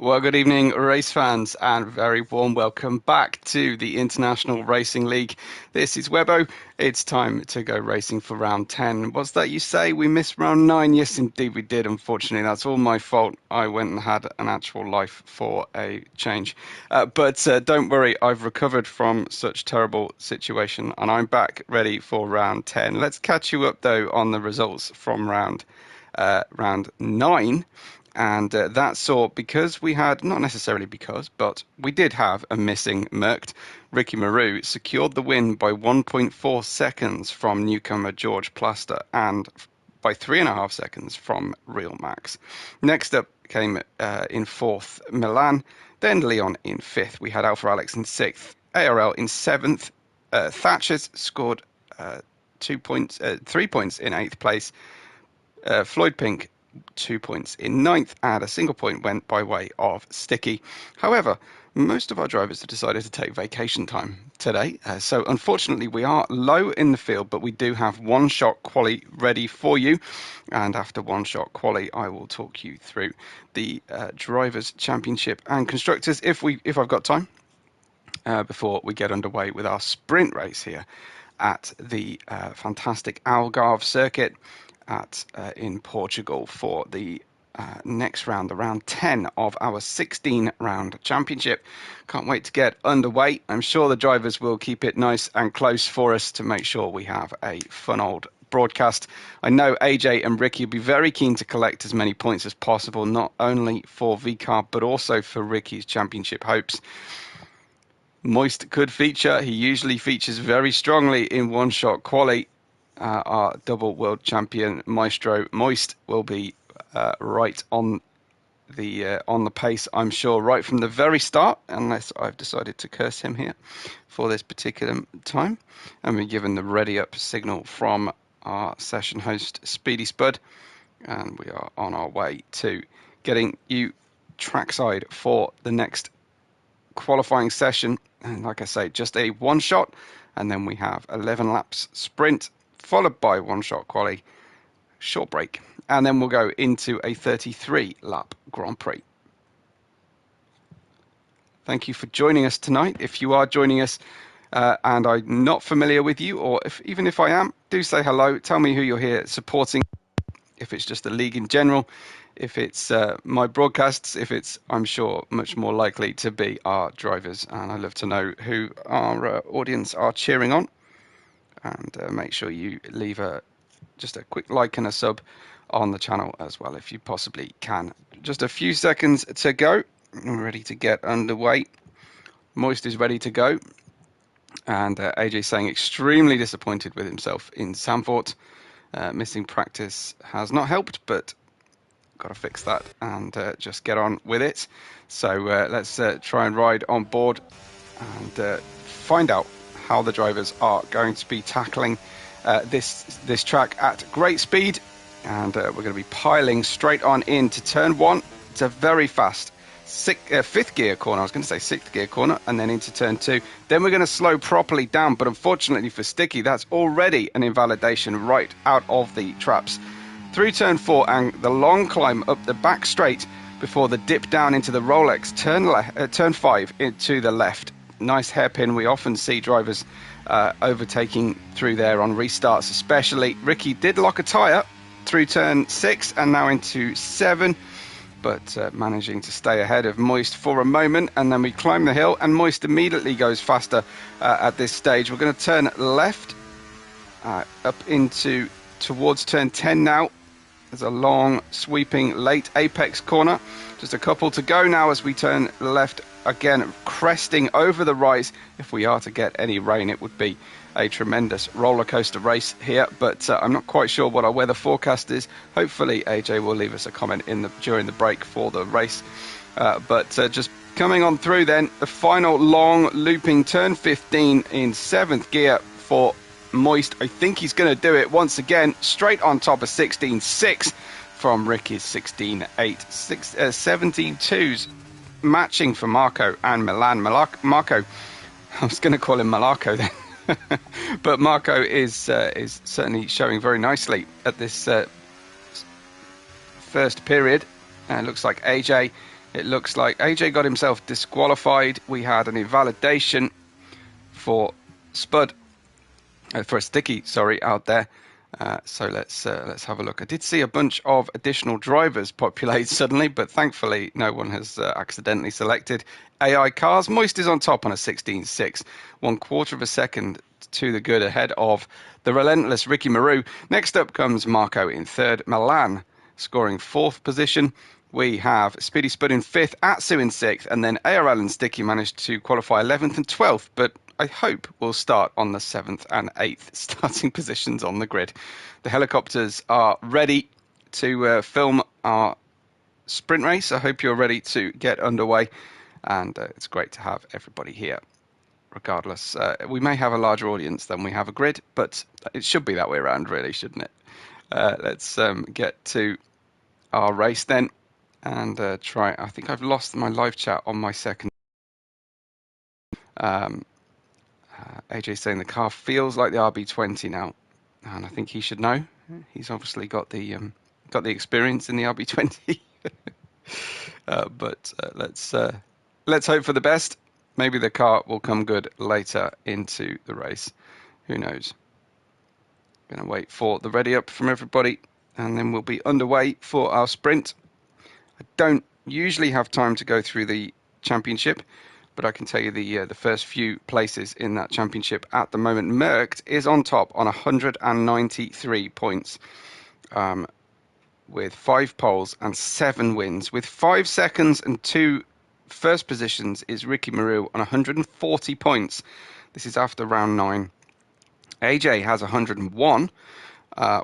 Well, good evening, race fans, and very warm welcome back to the International Racing League. This is Webbo. It's time to go racing for round 10. What's that you say? We missed round 9? Yes, indeed we did, unfortunately. That's all my fault. I went and had an actual life for a change. But don't worry, I've recovered from such terrible situation, and I'm back ready for round 10. Let's catch you up, though, on the results from round 9. And that saw, because we had, not necessarily because, but we did have a missing Merckx. Ricky Maru secured the win by 1.4 seconds from newcomer George Plaster and by 3.5 seconds from Real Max. Next up came in fourth Milan, then Leon in fifth. We had Alpha Alex in sixth, ARL in seventh. Thatcher's scored 3 points in eighth place. Floyd Pink 2 points in ninth, and a single point went by way of Sticky. However, most of our drivers have decided to take vacation time today, so unfortunately we are low in the field, but we do have one-shot quali ready for you, and after one-shot quali I will talk you through the Drivers' Championship and Constructors if I've got time, before we get underway with our sprint race here at the fantastic Algarve circuit in Portugal for the next round, the round 10 of our 16-round championship. Can't wait to get underway. I'm sure the drivers will keep it nice and close for us to make sure we have a fun old broadcast. I know AJ and Ricky will be very keen to collect as many points as possible, not only for VCAR but also for Ricky's championship hopes. Moist could feature. He usually features very strongly in one-shot quali. Our double world champion Maestro Moist will be right on the pace, I'm sure, right from the very start, unless I've decided to curse him here for this particular time. And we're given the ready up signal from our session host Speedy Spud, and we are on our way to getting you trackside for the next qualifying session. And like I say, just a one shot, and then we have 11 laps sprint, followed by one-shot quali, short break, and then we'll go into a 33-lap Grand Prix. Thank you for joining us tonight. If you are joining us and I'm not familiar with you, or even if I am, do say hello. Tell me who you're here supporting, if it's just the league in general, if it's my broadcasts, if it's, I'm sure, much more likely to be our drivers. And I'd love to know who our audience are cheering on. And make sure you leave just a quick like and a sub on the channel as well, if you possibly can. Just a few seconds to go. We're ready to get underway. Moist is ready to go. And AJ saying extremely disappointed with himself in Zandvoort. Missing practice has not helped, but got to fix that and just get on with it. So let's try and ride on board and find out how the drivers are going to be tackling this track at great speed, and we're going to be piling straight on into turn 1. It's a very fast fifth gear corner. I was going to say sixth gear corner, and then into turn 2. Then we're going to slow properly down, but unfortunately for Sticky, that's already an invalidation right out of the traps. Through turn 4 and the long climb up the back straight before the dip down into the Rolex, turn 5 into the left. Nice hairpin. We often see drivers overtaking through there on restarts especially. Ricky did lock a tyre through turn 6 and now into 7, but managing to stay ahead of Moist for a moment, and then we climb the hill and Moist immediately goes faster at this stage. We're going to turn left up into towards turn 10 now. There's a long sweeping late apex corner. Just a couple to go now as we turn left again, cresting over the rise. If we are to get any rain, it would be a tremendous roller coaster race here, but I'm not quite sure what our weather forecast is. Hopefully AJ will leave us a comment during the break for the race, but just coming on through then, the final long looping turn 15 in 7th gear for Moist. I think he's going to do it once again, straight on top of 16.6 from Ricky's 16.8. 17.2s matching for Marco and Milan. Marco, I was going to call him Malaco then, but Marco is certainly showing very nicely at this first period. And it looks like AJ It looks like AJ got himself disqualified. We had an invalidation for Spud, for a Sticky, sorry, out there. So let's have a look. I did see a bunch of additional drivers populate suddenly, but thankfully no one has accidentally selected AI cars. Moist is on top on a 16.6, 1/4 of a second to the good ahead of the relentless Ricky Maru. Next up comes Marco in third, Milan scoring fourth position. We have Speedy Spud in fifth, Atsu in sixth, and then ARL and Sticky managed to qualify 11th and 12th, but I hope we'll start on the 7th and 8th starting positions on the grid. The helicopters are ready to film our sprint race. I hope you're ready to get underway, and it's great to have everybody here. Regardless, we may have a larger audience than we have a grid, but it should be that way around, really, shouldn't it? Let's get to our race then, and try. I think I've lost my live chat on my second. AJ saying the car feels like the RB20 now, and I think he should know. He's obviously got the experience in the RB20. But let's hope for the best. Maybe the car will come good later into the race. Who knows? Going to wait for the ready up from everybody, and then we'll be underway for our sprint. I don't usually have time to go through the championship, but I can tell you the first few places in that championship at the moment. Merckx is on top on 193 points, with 5 poles and 7 wins. With 5 seconds and 2 first positions is Ricky Maru on 140 points. This is after round 9. AJ has 101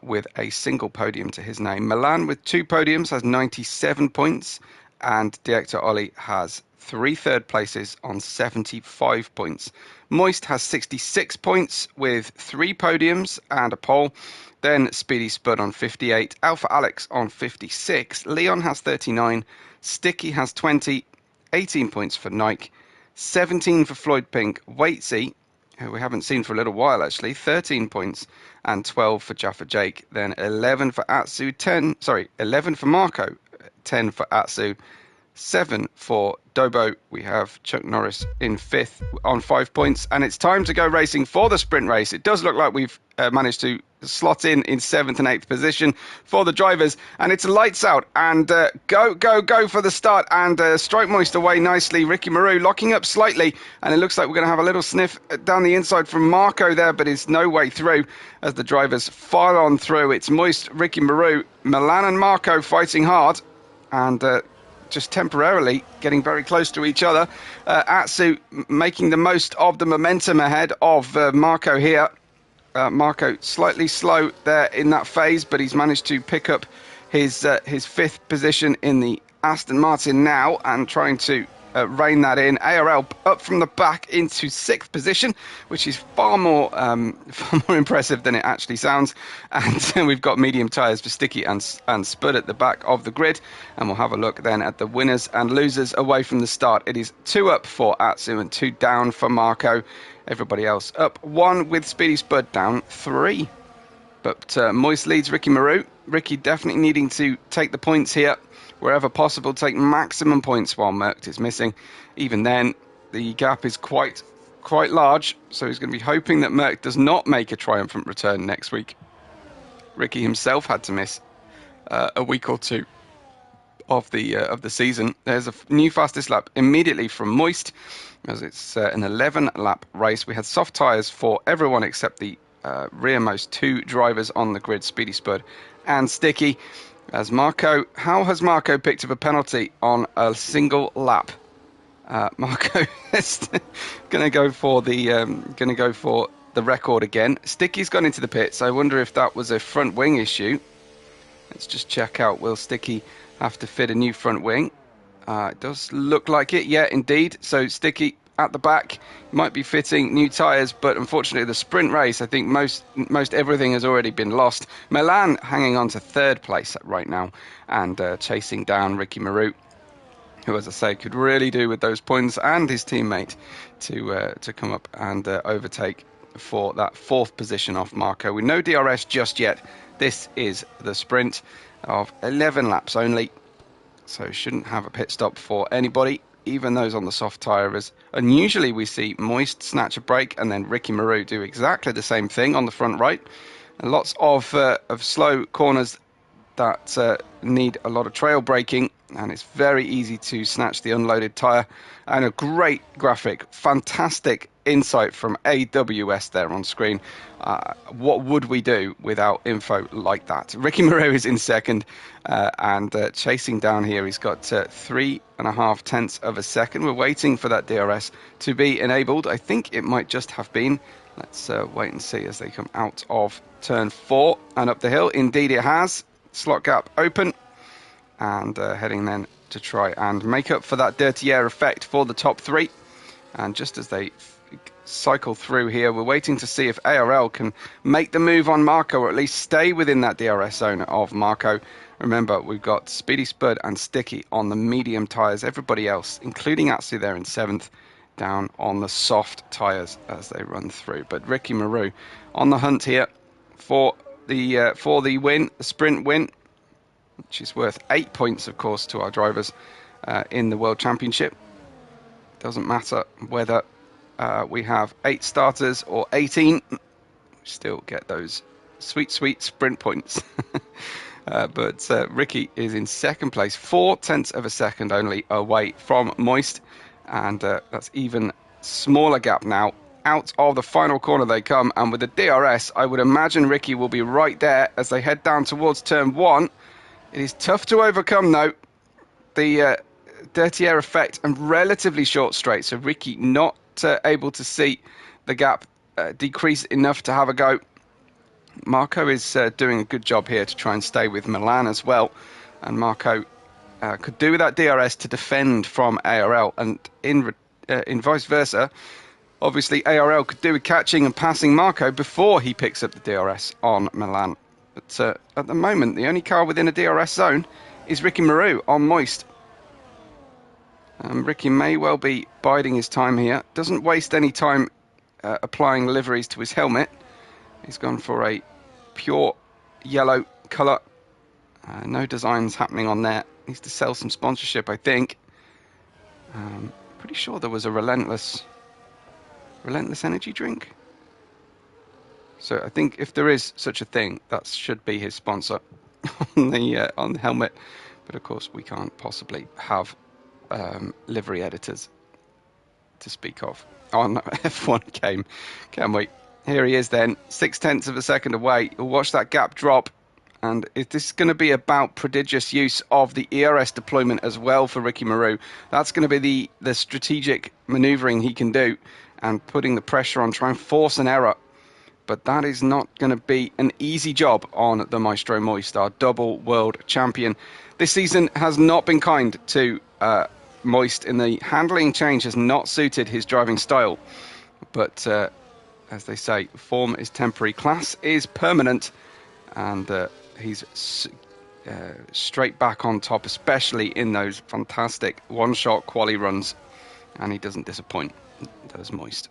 with a single podium to his name. Milan with 2 podiums has 97 points, and Director Ollie has 3 third places on 75 points. Moist has 66 points with 3 podiums and a pole. Then Speedy Spud on 58, Alpha Alex on 56, Leon has 39, Sticky has 20, 18 points for Nike, 17 for Floyd Pink, Waitsy, who we haven't seen for a little while actually, 13 points, and 12 for Jaffa Jake. Then 11 for Atsu, 11 for Marco, 10 for Atsu, 7 for Dobo. We have Chuck Norris in 5th on 5 points, and it's time to go racing for the sprint race. It does look like we've managed to slot in 7th and 8th position for the drivers, and it's lights out and go for the start, and Strike Moist away nicely. Ricky Maru locking up slightly, and it looks like we're going to have a little sniff down the inside from Marco there, but it's no way through as the drivers file on through. It's Moist, Ricky Maru, Milan and Marco fighting hard, and just temporarily getting very close to each other. Atsu making the most of the momentum ahead of Marco here. Marco slightly slow there in that phase, but he's managed to pick up his 5th position in the Aston Martin now, and trying to rein that in. ARL up from the back into 6th position, which is far more impressive than it actually sounds. And we've got medium tyres for Sticky and Spud at the back of the grid, and we'll have a look then at the winners and losers away from the start. It is 2 up for Atsu and 2 down for Marco. Everybody else up 1, with Speedy Spud down 3. But Moist leads Ricky Maru. Ricky definitely needing to take the points here wherever possible, take maximum points while Merckx is missing. Even then, the gap is quite large, so he's going to be hoping that Merckx does not make a triumphant return next week. Ricky himself had to miss a week or 2 of the season. There's a new fastest lap immediately from Moist, as it's an 11-lap race. We had soft tyres for everyone except the rearmost 2 drivers on the grid, Speedy Spud and Sticky. As Marco, how has Marco picked up a penalty on a single lap? Marco is going to go for the record again. Sticky's gone into the pits. I wonder if that was a front wing issue. Let's just check out. Will Sticky have to fit a new front wing? It does look like it. Yeah, indeed. So Sticky at the back might be fitting new tyres, but unfortunately the sprint race, I think most everything has already been lost. Milan hanging on to 3rd place right now, and chasing down Ricky Maru, who, as I say, could really do with those points, and his teammate to come up and overtake for that 4th position off Marco. With no DRS just yet, this is the sprint of 11 laps only. so shouldn't have a pit stop for anybody, even those on the soft tyre. And usually we see Moist snatch a break and then Ricky Maru do exactly the same thing on the front right. And lots of slow corners that need a lot of trail braking, and it's very easy to snatch the unloaded tyre. And a great graphic, fantastic insight from AWS there on screen. What would we do without info like that? Ricky Maru is in second, and chasing down here, he's got 3.5 tenths of a second. We're waiting for that DRS to be enabled. I think it might just have been. Let's wait and see as they come out of turn 4 and up the hill. Indeed it has. Slot gap open, and heading then to try and make up for that dirty air effect for the top 3. And just as they cycle through here, we're waiting to see if ARL can make the move on Marco, or at least stay within that DRS zone of Marco. Remember, we've got Speedy Spud and Sticky on the medium tyres. Everybody else, including Atsu there in 7th, down on the soft tyres as they run through. But Ricky Maru on the hunt here for the win, the sprint win, which is worth 8 points, of course, to our drivers in the World Championship. Doesn't matter whether we have 8 starters or 18, we still get those sweet, sweet sprint points. But Ricky is in second place, 4 tenths of a second only away from Moist, and that's even smaller gap now. Out of the final corner they come, and with the DRS, I would imagine Ricky will be right there as they head down towards turn 1. It is tough to overcome, though, the dirty air effect and relatively short straight, so Ricky not able to see the gap decrease enough to have a go. Marco is doing a good job here to try and stay with Milan as well, and Marco could do with that DRS to defend from ARL, and in vice versa. Obviously, ARL could do with catching and passing Marco before he picks up the DRS on Milan. But at the moment, the only car within a DRS zone is Ricky Maru on Moist. Ricky may well be biding his time here. Doesn't waste any time applying liveries to his helmet. He's gone for a pure yellow colour. No designs happening on there. Needs to sell some sponsorship, I think. Pretty sure there was a Relentless energy drink. So I think if there is such a thing, that should be his sponsor on the helmet. But of course, we can't possibly have livery editors to speak of on F1 game, can we? Here he is then, 6 tenths of a second away. You'll watch that gap drop, and this is going to be about prodigious use of the ERS deployment as well for Ricky Maru. That's going to be the strategic manoeuvring he can do, and putting the pressure on, try and force an error. But that is not going to be an easy job on the Maestro Moist, our double world champion. This season has not been kind to Moist, in the handling change has not suited his driving style. But as they say, form is temporary, class is permanent, and he's straight back on top, especially in those fantastic one-shot quali runs, and he doesn't disappoint, does Moist.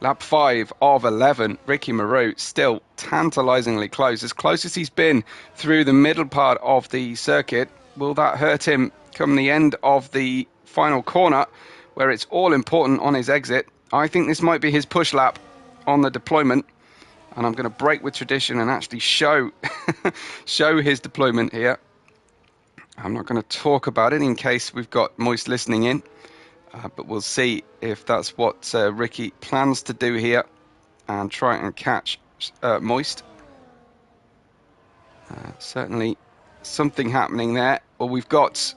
Lap 5 of 11, Ricky Maru still tantalisingly close as he's been through the middle part of the circuit. Will that hurt him come the end of the final corner, where it's all important on his exit? I think this might be his push lap on the deployment, and I'm going to break with tradition and actually show his deployment here. I'm not going to talk about it in case we've got Moist listening in. But we'll see if that's what Ricky plans to do here and try and catch Moist. Certainly something happening there. Well, we've got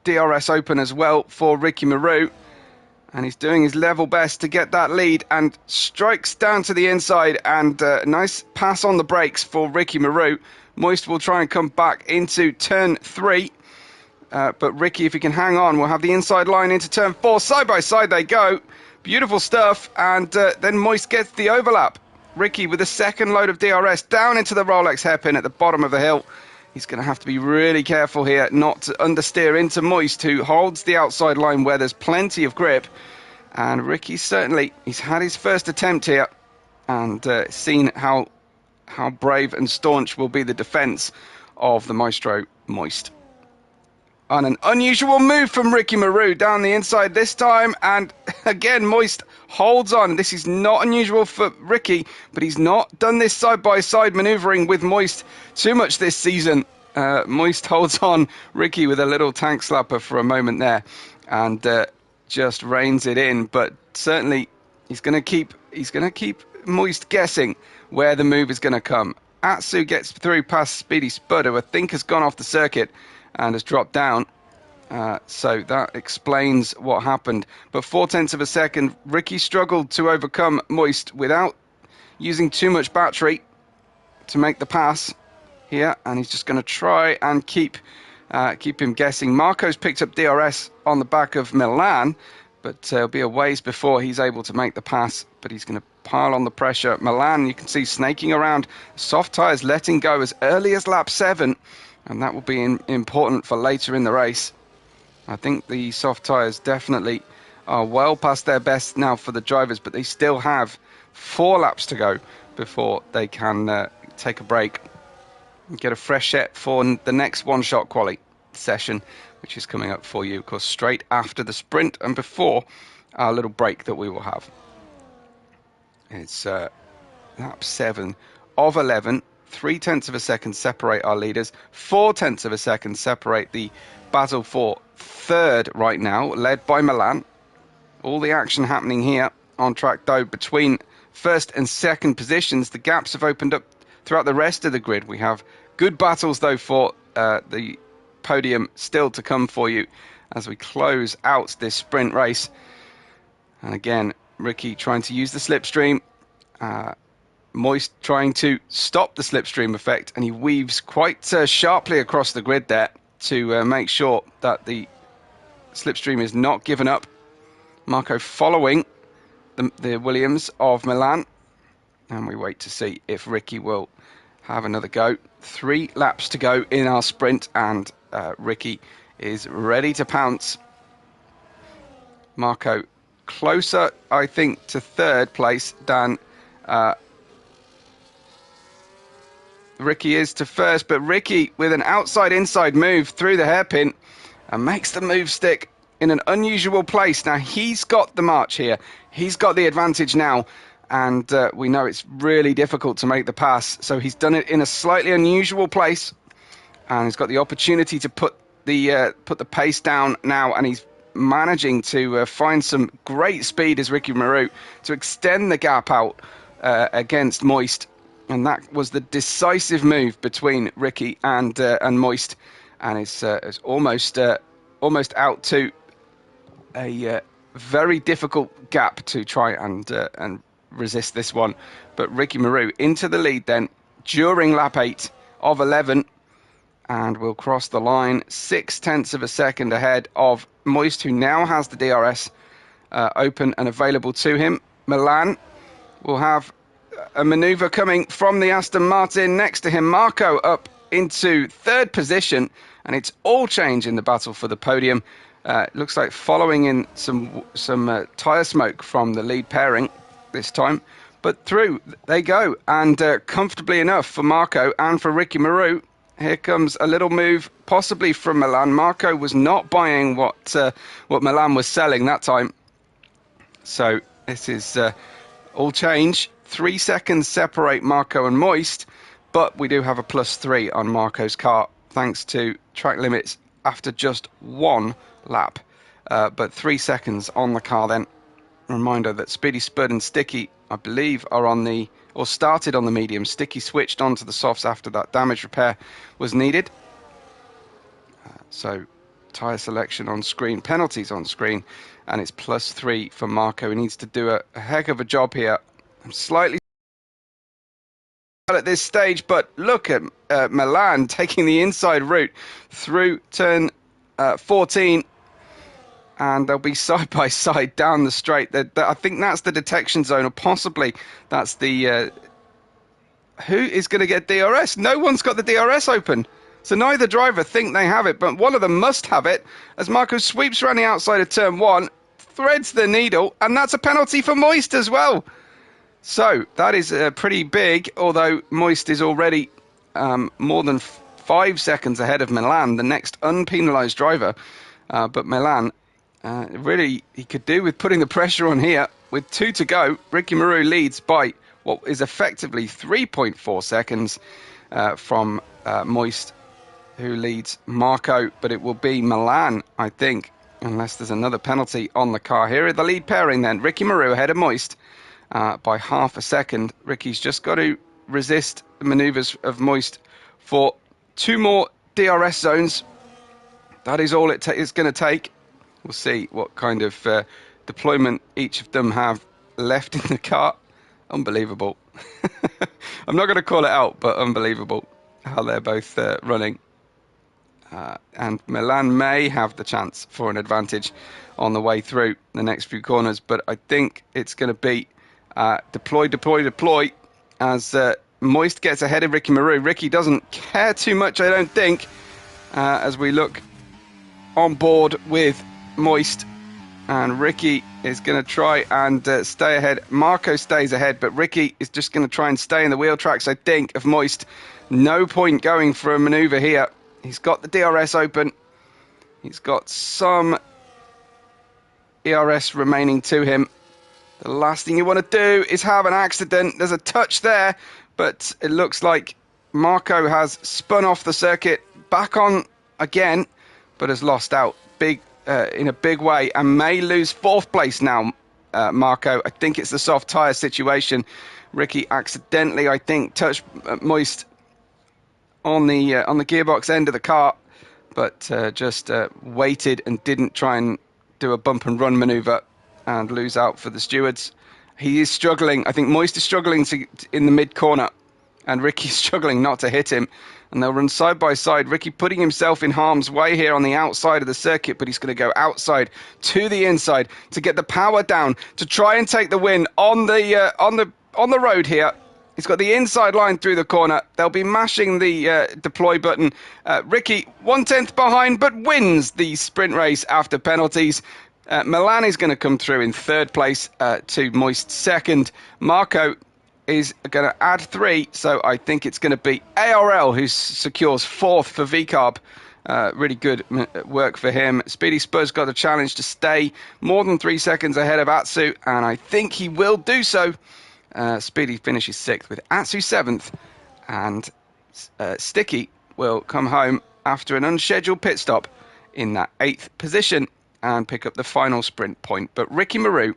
DRS open as well for Ricky Maru, and he's doing his level best to get that lead and strikes down to the inside, and nice pass on the brakes for Ricky Maru. Moist will try and come back into turn 3. But Ricky, if he can hang on, will have the inside line into turn 4. Side by side they go. Beautiful stuff. And then Moist gets the overlap. Ricky with a second load of DRS down into the Rolex hairpin at the bottom of the hill. He's going to have to be really careful here not to understeer into Moist, who holds the outside line where there's plenty of grip. And Ricky certainly, he's had his first attempt here, and seen how brave and staunch will be the defence of the Maestro Moist. on an unusual move from Ricky Marou down the inside this time, and again Moist holds on. This is not unusual for Ricky, but he's not done this side-by-side manoeuvring with Moist too much this season. Moist holds on Ricky with a little tank slapper for a moment there, and just reins it in. But certainly he's going to keep Moist guessing where the move is going to come. Atsu gets through past Speedy Spud, who I think has gone off the circuit and has dropped down. So that explains what happened. But 0.4 of a second, Ricky struggled to overcome Moist without using too much battery to make the pass here, and he's just going to try and keep him guessing. Marco's picked up DRS on the back of Milan, but it'll be a ways before he's able to make the pass, but he's going to pile on the pressure. Milan, you can see snaking around, soft tyres letting go as early as lap 7, and that will be important for later in the race. I think the soft tyres definitely are well past their best now for the drivers, but they still have 4 laps to go before they can take a break and get a fresh set for the next one-shot quali session, which is coming up for you, of course, straight after the sprint and before our little break that we will have. It's lap 7 of 11. 0.3 of a second separate our leaders. 0.4 of a second separate the battle for third right now, led by Milan. All the action happening here on track, though, between first and second positions. The gaps have opened up throughout the rest of the grid. We have good battles, though, for the podium still to come for you as we close out this sprint race. And again, Ricky trying to use the slipstream. Moist trying to stop the slipstream effect, and he weaves quite sharply across the grid there to make sure that the slipstream is not given up. Marco following the Williams of Milan, and we wait to see if Ricky will have another go. 3 laps to go in our sprint, and Ricky is ready to pounce. Marco closer, I think, to third place than Ricky is to first, but Ricky with an outside-inside move through the hairpin and makes the move stick in an unusual place. Now, he's got the march here. He's got the advantage now, and we know it's really difficult to make the pass, so he's done it in a slightly unusual place, and he's got the opportunity to put the pace down now, and he's managing to find some great speed as Ricky Marou to extend the gap out against Moist. And that was the decisive move between Ricky and Moist, and it's almost out to a very difficult gap to try and resist this one. But Ricky Marou into the lead then during lap 8 of 11, and will cross the line 0.6 of a second ahead of Moist, who now has the DRS open and available to him. Milan will have a manoeuvre coming from the Aston Martin next to him. Marco up into third position, and it's all change in the battle for the podium. It looks like following in some tyre smoke from the lead pairing this time, but through they go, and comfortably enough for Marco and for Ricky Marou. Here comes a little move, possibly from Milan. Marco was not buying what Milan was selling that time, so this is all change. 3 seconds separate Marco and Moist, but we do have a +3 on Marco's car, thanks to track limits after just 1 lap. But 3 seconds on the car then. Reminder that Speedy Spud and Sticky, I believe, started on the medium. Sticky switched onto the softs after that damage repair was needed. So tyre selection on screen, penalties on screen, and it's +3 for Marco. He needs to do a heck of a job here. I'm slightly at this stage, but look at Milan taking the inside route through turn 14, and they'll be side by side down the straight. I think that's the detection zone, or possibly that's the who is going to get DRS. No one's got the DRS open, so neither driver think they have it, but one of them must have it as Marco sweeps around the outside of turn 1, threads the needle, and that's a penalty for Moist as well. So that is pretty big, although Moist is already more than 5 seconds ahead of Milan, the next unpenalised driver. But Milan, really, he could do with putting the pressure on here. With 2 to go, Ricky Maru leads by what is effectively 3.4 seconds from Moist, who leads Marco. But it will be Milan, I think, unless there's another penalty on the car. Here are the lead pairing then. Ricky Maru ahead of Moist by half a second. Ricky's just got to resist the manoeuvres of Moist for 2 more DRS zones. That is all it is going to take. We'll see what kind of deployment each of them have left in the car. Unbelievable. I'm not going to call it out, but unbelievable how they're both running. And Milan may have the chance for an advantage on the way through the next few corners, but I think it's going to be deploy as Moist gets ahead of Ricky Maru. Ricky doesn't care too much, I don't think, as we look on board with Moist, and Ricky is going to try and stay ahead. Marco stays ahead, but Ricky is just going to try and stay in the wheel tracks, I think, of Moist. No point going for a manoeuvre here. He's got the DRS open. He's got some ERS remaining to him. The last thing you want to do is have an accident. There's a touch there, but it looks like Marco has spun off the circuit, back on again, but has lost out in a big way and may lose 4th place now, Marco. I think it's the soft tyre situation. Ricky accidentally, I think, touched Moist on the gearbox end of the car, but just waited and didn't try and do a bump and run manoeuvre and lose out for the stewards. He is struggling. I think Moist is struggling in the mid corner, and Ricky's struggling not to hit him. And they'll run side by side. Ricky putting himself in harm's way here on the outside of the circuit, but he's going to go outside to the inside to get the power down to try and take the win on the road here. He's got the inside line through the corner. They'll be mashing the deploy button. Ricky 1/10 behind, but wins the sprint race after penalties. Milan is going to come through in 3rd place to Moist 2nd. Marco is going to add 3, so I think it's going to be ARL who secures 4th for VCARB. Really good work for him. Speedy Spurs got a challenge to stay more than 3 seconds ahead of Atsu, and I think he will do so. Speedy finishes 6th with Atsu 7th, and Sticky will come home after an unscheduled pit stop in that 8th position and pick up the final sprint point. But Ricky Maru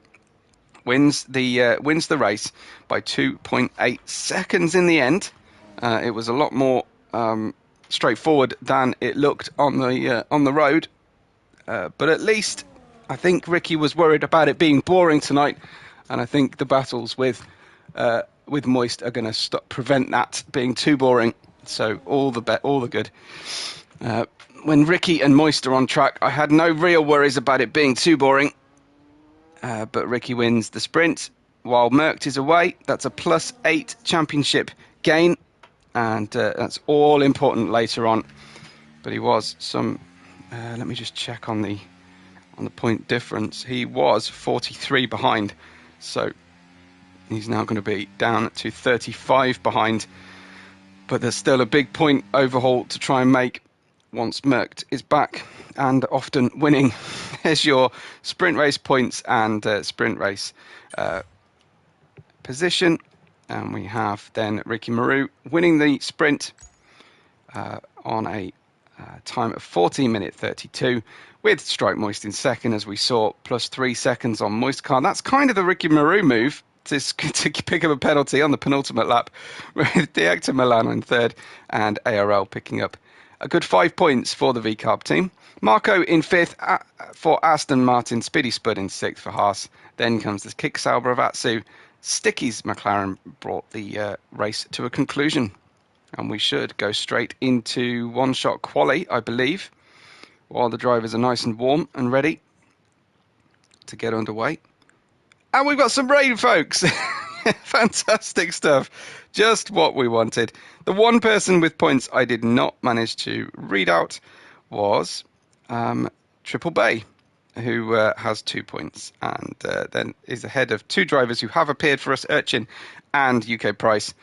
wins the race by 2.8 seconds in the end. It was a lot more straightforward than it looked on the road, but at least I think Ricky was worried about it being boring tonight, and I think the battles with Moist are going to prevent that being too boring. So all the good. When Ricky and Moist are on track, I had no real worries about it being too boring. But Ricky wins the sprint while Merckx is away. That's a +8 championship gain, and that's all important later on. But he was some. Let me just check on the point difference. He was 43 behind, so he's now going to be down to 35 behind. But there's still a big point overhaul to try and make once Merckx is back and often winning. There's your sprint race points and sprint race position. And we have then Ricky Maru winning the sprint on a time of 14 minute 32, with Strike Moist in 2nd, as we saw, +3 seconds on Moist car. That's kind of the Ricky Maru move, to pick up a penalty on the penultimate lap, with Diecta Milan in 3rd and ARL picking up a good 5 points for the VCARB team. Marco in 5th for Aston Martin. Speedy Spud in 6th for Haas. Then comes the Kicksauber of Atsu. Sticky's McLaren brought the race to a conclusion. And we should go straight into one-shot quali, I believe, while the drivers are nice and warm and ready to get underway. And we've got some rain, folks. Fantastic stuff. Just what we wanted. The one person with points I did not manage to read out was Triple Bay, who has 2 points, and then is ahead of 2 drivers who have appeared for us, Urchin and UK Price,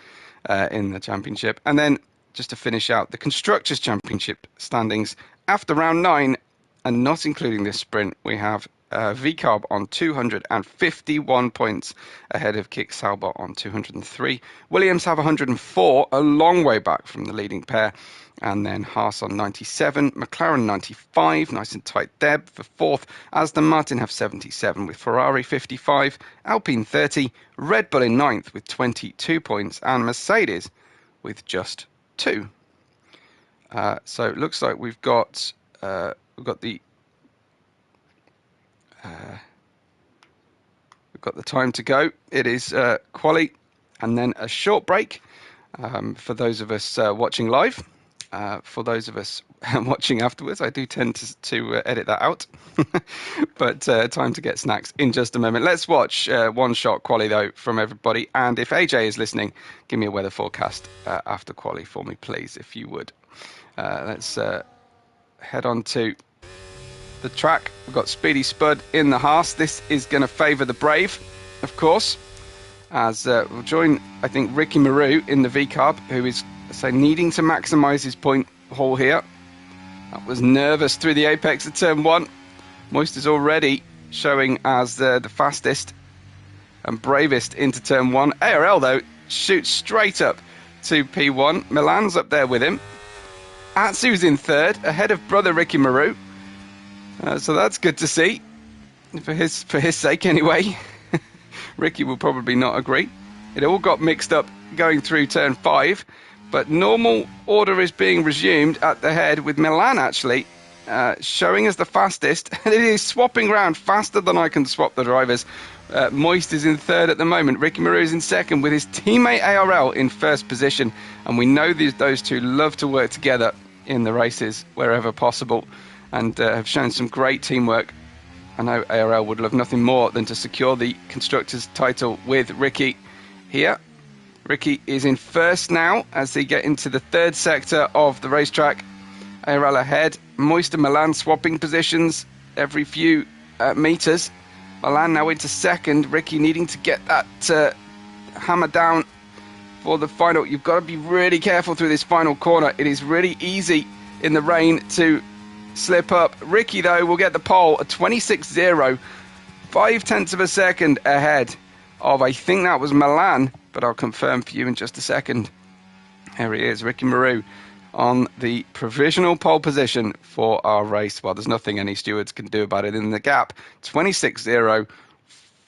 in the championship. And then just to finish out the Constructors' Championship standings after round 9, and not including this sprint, we have VCarb on 251 points ahead of Kick Sauber on 203. Williams have 104, a long way back from the leading pair. And then Haas on 97, McLaren 95, nice and tight there for fourth. Aston Martin have 77 with Ferrari 55, Alpine 30, Red Bull in ninth with 22 points, and Mercedes with just 2. So it looks like we've got the time to go. It is quali and then a short break for those of us watching live. For those of us watching afterwards, I do tend to edit that out. But time to get snacks in just a moment. Let's watch one shot quali though from everybody. And if AJ is listening, give me a weather forecast after quali for me, please, if you would. Let's head on to the track. We've got Speedy Spud in the Haas. This is going to favour the Brave, of course, as we'll join, I think, Ricky Maru in the VCarb, who is needing to maximise his point haul here. That was nervous through the apex of turn 1. Moist is already showing as the fastest and bravest into turn 1. ARL, though, shoots straight up to P1. Milan's up there with him. Atsu's in third, ahead of brother Ricky Maru. So that's good to see, for his sake anyway. Ricky will probably not agree. It all got mixed up going through turn 5, but normal order is being resumed at the head, with Milan actually showing as the fastest, and it is swapping around faster than I can swap the drivers. Moist is in third at the moment. Ricky Maru is in second, with his teammate ARL in first position, and we know those two love to work together in the races wherever possible, and have shown some great teamwork. I know ARL would love nothing more than to secure the Constructors' title with Ricky here. Ricky is in first now as they get into the third sector of the racetrack. ARL ahead. Moist and Milan swapping positions every few metres. Milan now into second. Ricky needing to get that hammer down for the final. You've got to be really careful through this final corner. It is really easy in the rain to slip up. Ricky, though, will get the pole, a 26.0, 0.5 of a second ahead of, I think that was Milan, but I'll confirm for you in just a second. Here he is, Ricky Maru, on the provisional pole position for our race. Well, there's nothing any stewards can do about it in the gap. 26.0,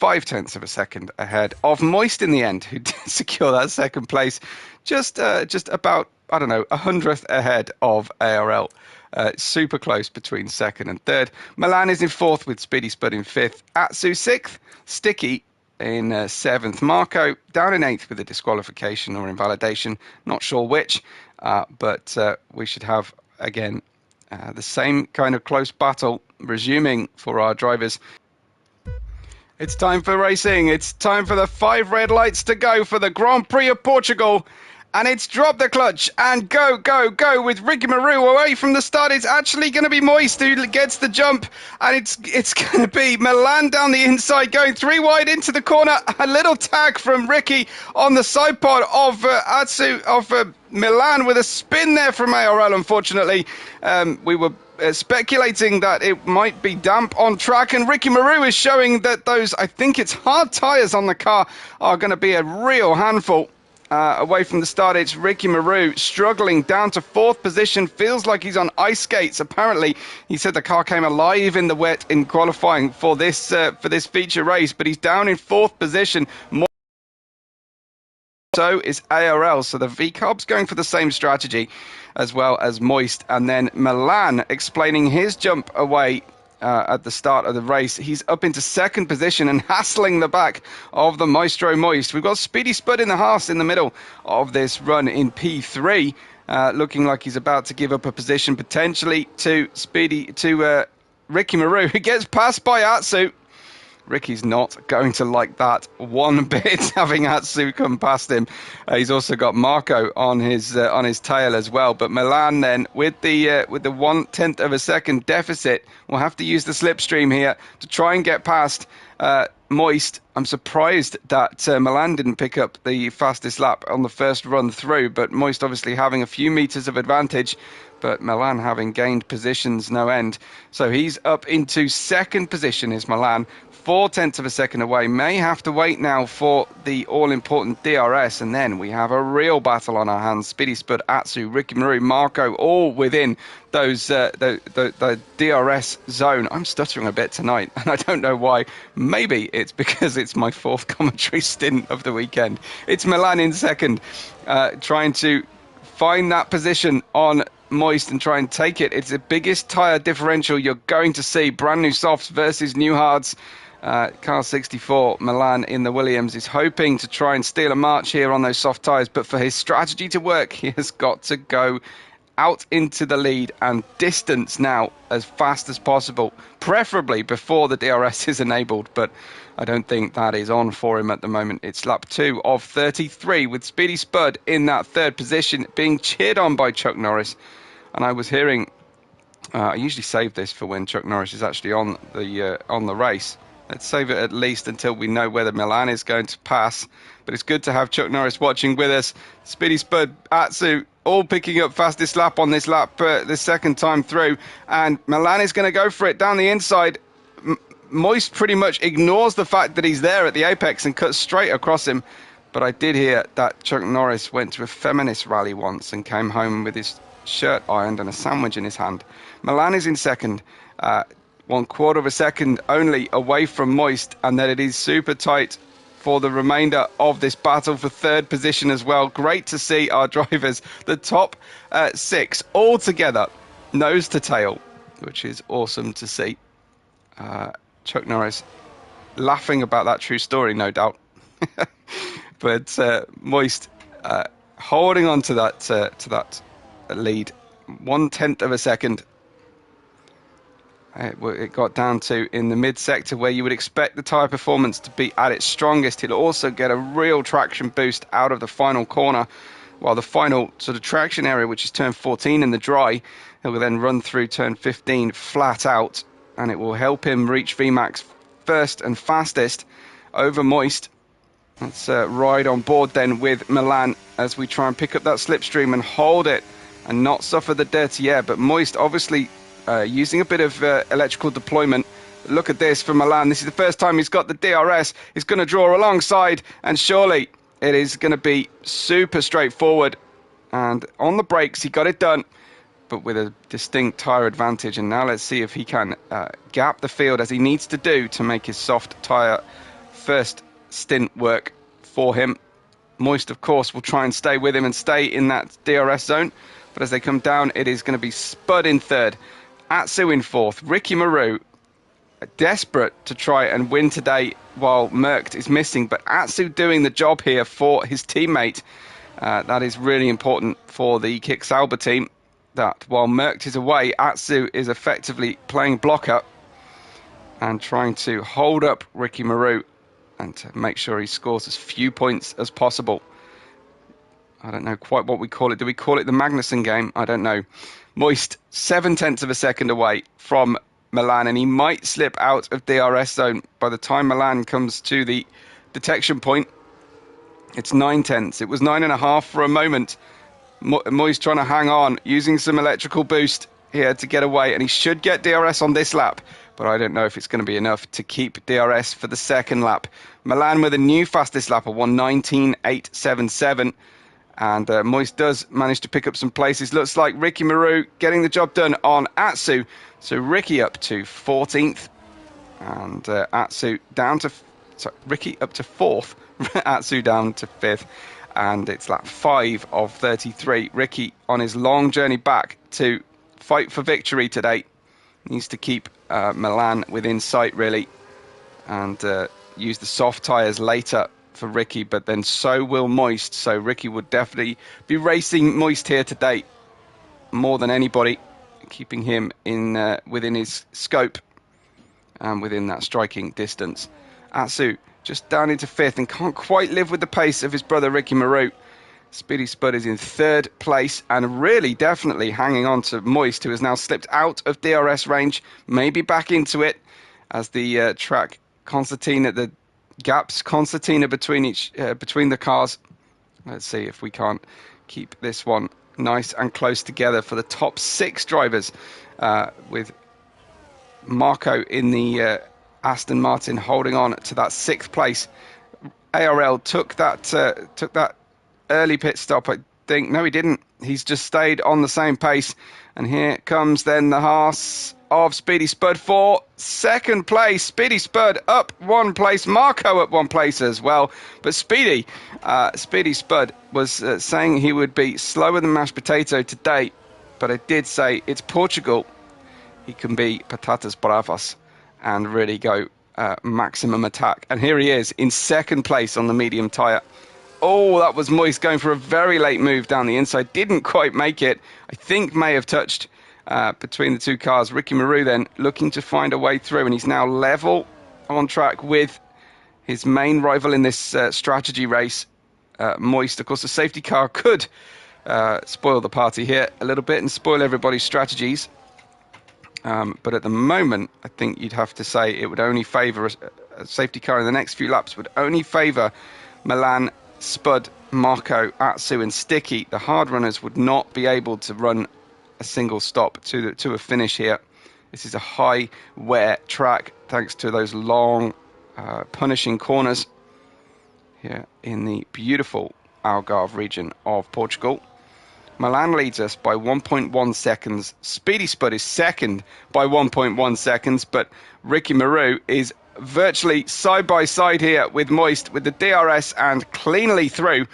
0.5 of a second ahead of Moist in the end, who did secure that second place, just about, I don't know, 100th ahead of ARL. Super close between second and third. Milan is in fourth with Speedy Spud in fifth. Atsu sixth. Sticky in seventh. Marco down in eighth with a disqualification or invalidation. Not sure which, but we should have, again, the same kind of close battle resuming for our drivers. It's time for racing. It's time for the 5 red lights to go for the Grand Prix of Portugal. And it's drop the clutch and go, go, go with Ricky Maru away from the start. It's actually going to be Moist who gets the jump. And it's going to be Milan down the inside, going 3 wide into the corner. A little tag from Ricky on the side pod of Atsu, of Milan, with a spin there from ARL, unfortunately. We were speculating that it might be damp on track, and Ricky Maru is showing that those, I think it's hard tyres on the car, are going to be a real handful. Away from the start, it's Ricky Maru struggling down to 4th position. Feels like he's on ice skates. Apparently, he said the car came alive in the wet in qualifying for this feature race, but he's down in 4th position. So is ARL. So the VCarb's going for the same strategy as well as Moist. And then Milan explaining his jump away at the start of the race. He's up into 2nd position and hassling the back of the Maestro Moist. We've got Speedy Spud in the Haas in the middle of this run in P3, looking like he's about to give up a position potentially to Ricky Maru, who gets passed by Atsu. Ricky's not going to like that one bit, having Atsu come past him. He's also got Marco on his tail as well. But Milan then, with the 1/10 of a second deficit, will have to use the slipstream here to try and get past Moist. I'm surprised that Milan didn't pick up the fastest lap on the first run through, but Moist obviously having a few meters of advantage, but Milan having gained positions no end. So he's up into second position, is Milan. 4/10 of a second away. May have to wait now for the all-important DRS, and then we have a real battle on our hands. Speedy Spud, Atsu, Ricky Maru, Marco, all within those the DRS zone. I'm stuttering a bit tonight, and I don't know why. Maybe it's because it's my fourth commentary stint of the weekend. It's Milan in second, trying to find that position on Moist and try and take it. It's the biggest tyre differential you're going to see. Brand new softs versus new hards. Car 64, Milan in the Williams, is hoping to try and steal a march here on those soft tyres, but for his strategy to work, he has got to go out into the lead and distance now as fast as possible, preferably before the DRS is enabled, but I don't think that is on for him at the moment. It's lap 2 of 33 with Speedy Spud in that third position, being cheered on by Chuck Norris. And I was hearing, I usually save this for when Chuck Norris is actually on the race. Let's save it at least until we know whether Milan is going to pass. But it's good to have Chuck Norris watching with us. Speedy Spud, Atsu, all picking up fastest lap on this lap the second time through. And Milan is going to go for it down the inside. Moist pretty much ignores the fact that he's there at the apex and cuts straight across him. But I did hear that Chuck Norris went to a feminist rally once and came home with his shirt ironed and a sandwich in his hand. Milan is in second. 1/4 of a second only away from Moist, and then it is super tight for the remainder of this battle for third position as well. Great to see our drivers, the top 6, all together, nose to tail, which is awesome to see. Chuck Norris laughing about that true story, no doubt. But Moist holding on to that lead, 1/10 of a second. It got down to in the mid-sector where you would expect the tyre performance to be at its strongest. He'll also get a real traction boost out of the final corner, while the final sort of traction area, which is turn 14 in the dry, he will then run through turn 15 flat out, and it will help him reach VMAX first and fastest over Moist. Let's ride on board then with Milan as we try and pick up that slipstream and hold it and not suffer the dirty air. But Moist obviously using a bit of electrical deployment. Look at this for Milan. This is the first time he's got the DRS. He's going to draw alongside, and surely it is going to be super straightforward. And on the brakes, he got it done, but with a distinct tyre advantage. And now let's see if he can gap the field as he needs to do to make his soft tyre first stint work for him. Moist, of course, will try and stay with him and stay in that DRS zone. But as they come down, it is going to be Spud in third, Atsu in fourth, Ricky Maru desperate to try and win today while Merckx is missing, but Atsu doing the job here for his teammate. That is really important for the Kick Sauber team, that while Merckx is away, Atsu is effectively playing blocker and trying to hold up Ricky Maru and to make sure he scores as few points as possible. I don't know quite what we call it. Do we call it the Magnussen game? I don't know. Moist, 7/10 of a second away from Milan, and he might slip out of DRS zone by the time Milan comes to the detection point. It's 9/10. It was 9.5 for a moment. Moist trying to hang on, using some electrical boost here to get away, and he should get DRS on this lap, but I don't know if it's going to be enough to keep DRS for the second lap. Milan with a new fastest lap of 1:19.877. And Moist does manage to pick up some places. Looks like Ricky Maru getting the job done on Atsu. So Ricky up to 14th. And Atsu down to... Sorry, Ricky up to 4th. Atsu down to 5th. And it's lap 5 of 33. Ricky on his long journey back to fight for victory today. Needs to keep Milan within sight, really. And use the soft tyres later for Ricky, but then so will Moist. So Ricky would definitely be racing Moist here today more than anybody, keeping him in within his scope. and within that striking distance. Atsu just down into 5th and can't quite live with the pace of his brother Ricky Marou. Speedy Spud is in 3rd place and really definitely hanging on to Moist, who has now slipped out of DRS range, maybe back into it as the track concertina, the gaps concertina between the cars. Let's see if we can't keep this one nice and close together for the top 6 drivers, with Marco in the Aston Martin holding on to that 6th place. ARL took that early pit stop, I think. No, he didn't. He's just stayed on the same pace. And here comes then the Haas of Speedy Spud for 2nd place. Speedy Spud up 1 place. Marco up 1 place as well. But Speedy Spud was saying he would be slower than mashed potato today. But I did say it's Portugal. He can be patatas bravas and really go maximum attack. And here he is in 2nd place on the medium tyre. Oh, that was Moist going for a very late move down the inside. Didn't quite make it. I think may have touched between the 2 cars. Ricky Marou then looking to find a way through, and he's now level on track with his main rival in this strategy race, Moist. Of course, the safety car could spoil the party here a little bit and spoil everybody's strategies. But at the moment, I think you'd have to say it would only favour a safety car in the next few laps, would only favour Milan, Spud, Marco, Atsu and Sticky. The hard runners would not be able to run a single stop to a finish here. This is a high wear track thanks to those long punishing corners here in the beautiful Algarve region of Portugal. Milan leads us by 1.1 seconds. Speedy Spud is 2nd by 1.1 seconds, but Ricky Marou is virtually side by side here with Moist with the DRS and cleanly through.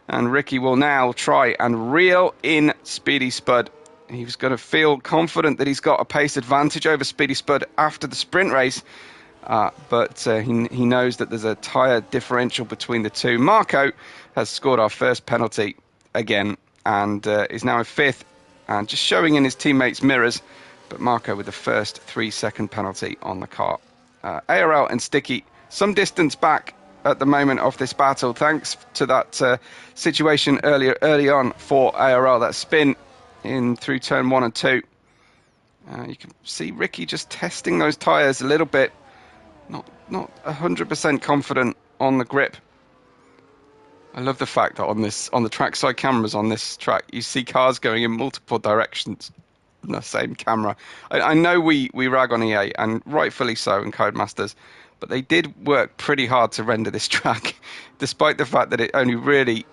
And Ricky will now try and reel in Speedy Spud. He's going to feel confident that he's got a pace advantage over Speedy Spud after the sprint race. But he knows that there's a tyre differential between the two. Marco has scored our first penalty again and is now in 5th and just showing in his teammates' mirrors. But Marco with the first 3-second penalty on the car. ARL and Sticky some distance back at the moment of this battle, thanks to that situation early on for ARL, that spin in through turn 1 and 2. You can see Ricky just testing those tyres a little bit, not 100% confident on the grip. I love the fact that on the trackside cameras on this track, you see cars going in multiple directions in the same camera. I know we rag on EA, and rightfully so, and Codemasters, but they did work pretty hard to render this track, despite the fact that it only really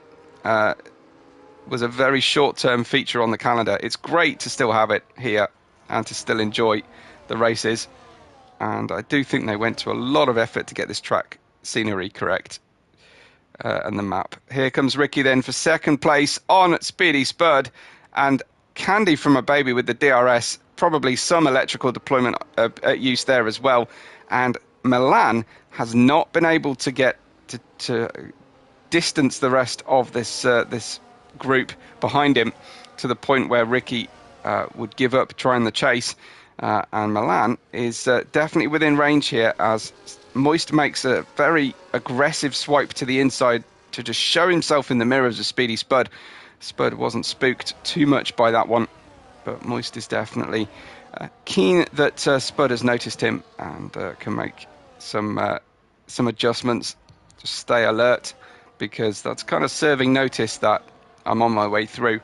was a very short-term feature on the calendar. It's great to still have it here and to still enjoy the races, and I do think they went to a lot of effort to get this track scenery correct. And the map. Here comes Ricky then for 2nd place on Speedy Spud, and Candy from a baby with the DRS, probably some electrical deployment at use there as well. And Milan has not been able to get to distance the rest of this group behind him to the point where Ricky would give up trying the chase. And Milan is definitely within range here as Moist makes a very aggressive swipe to the inside to just show himself in the mirrors of Speedy Spud. Spud wasn't spooked too much by that one, but Moist is definitely keen that Spud has noticed him and can make some adjustments to stay alert, because that's kind of serving notice that I'm on my way through.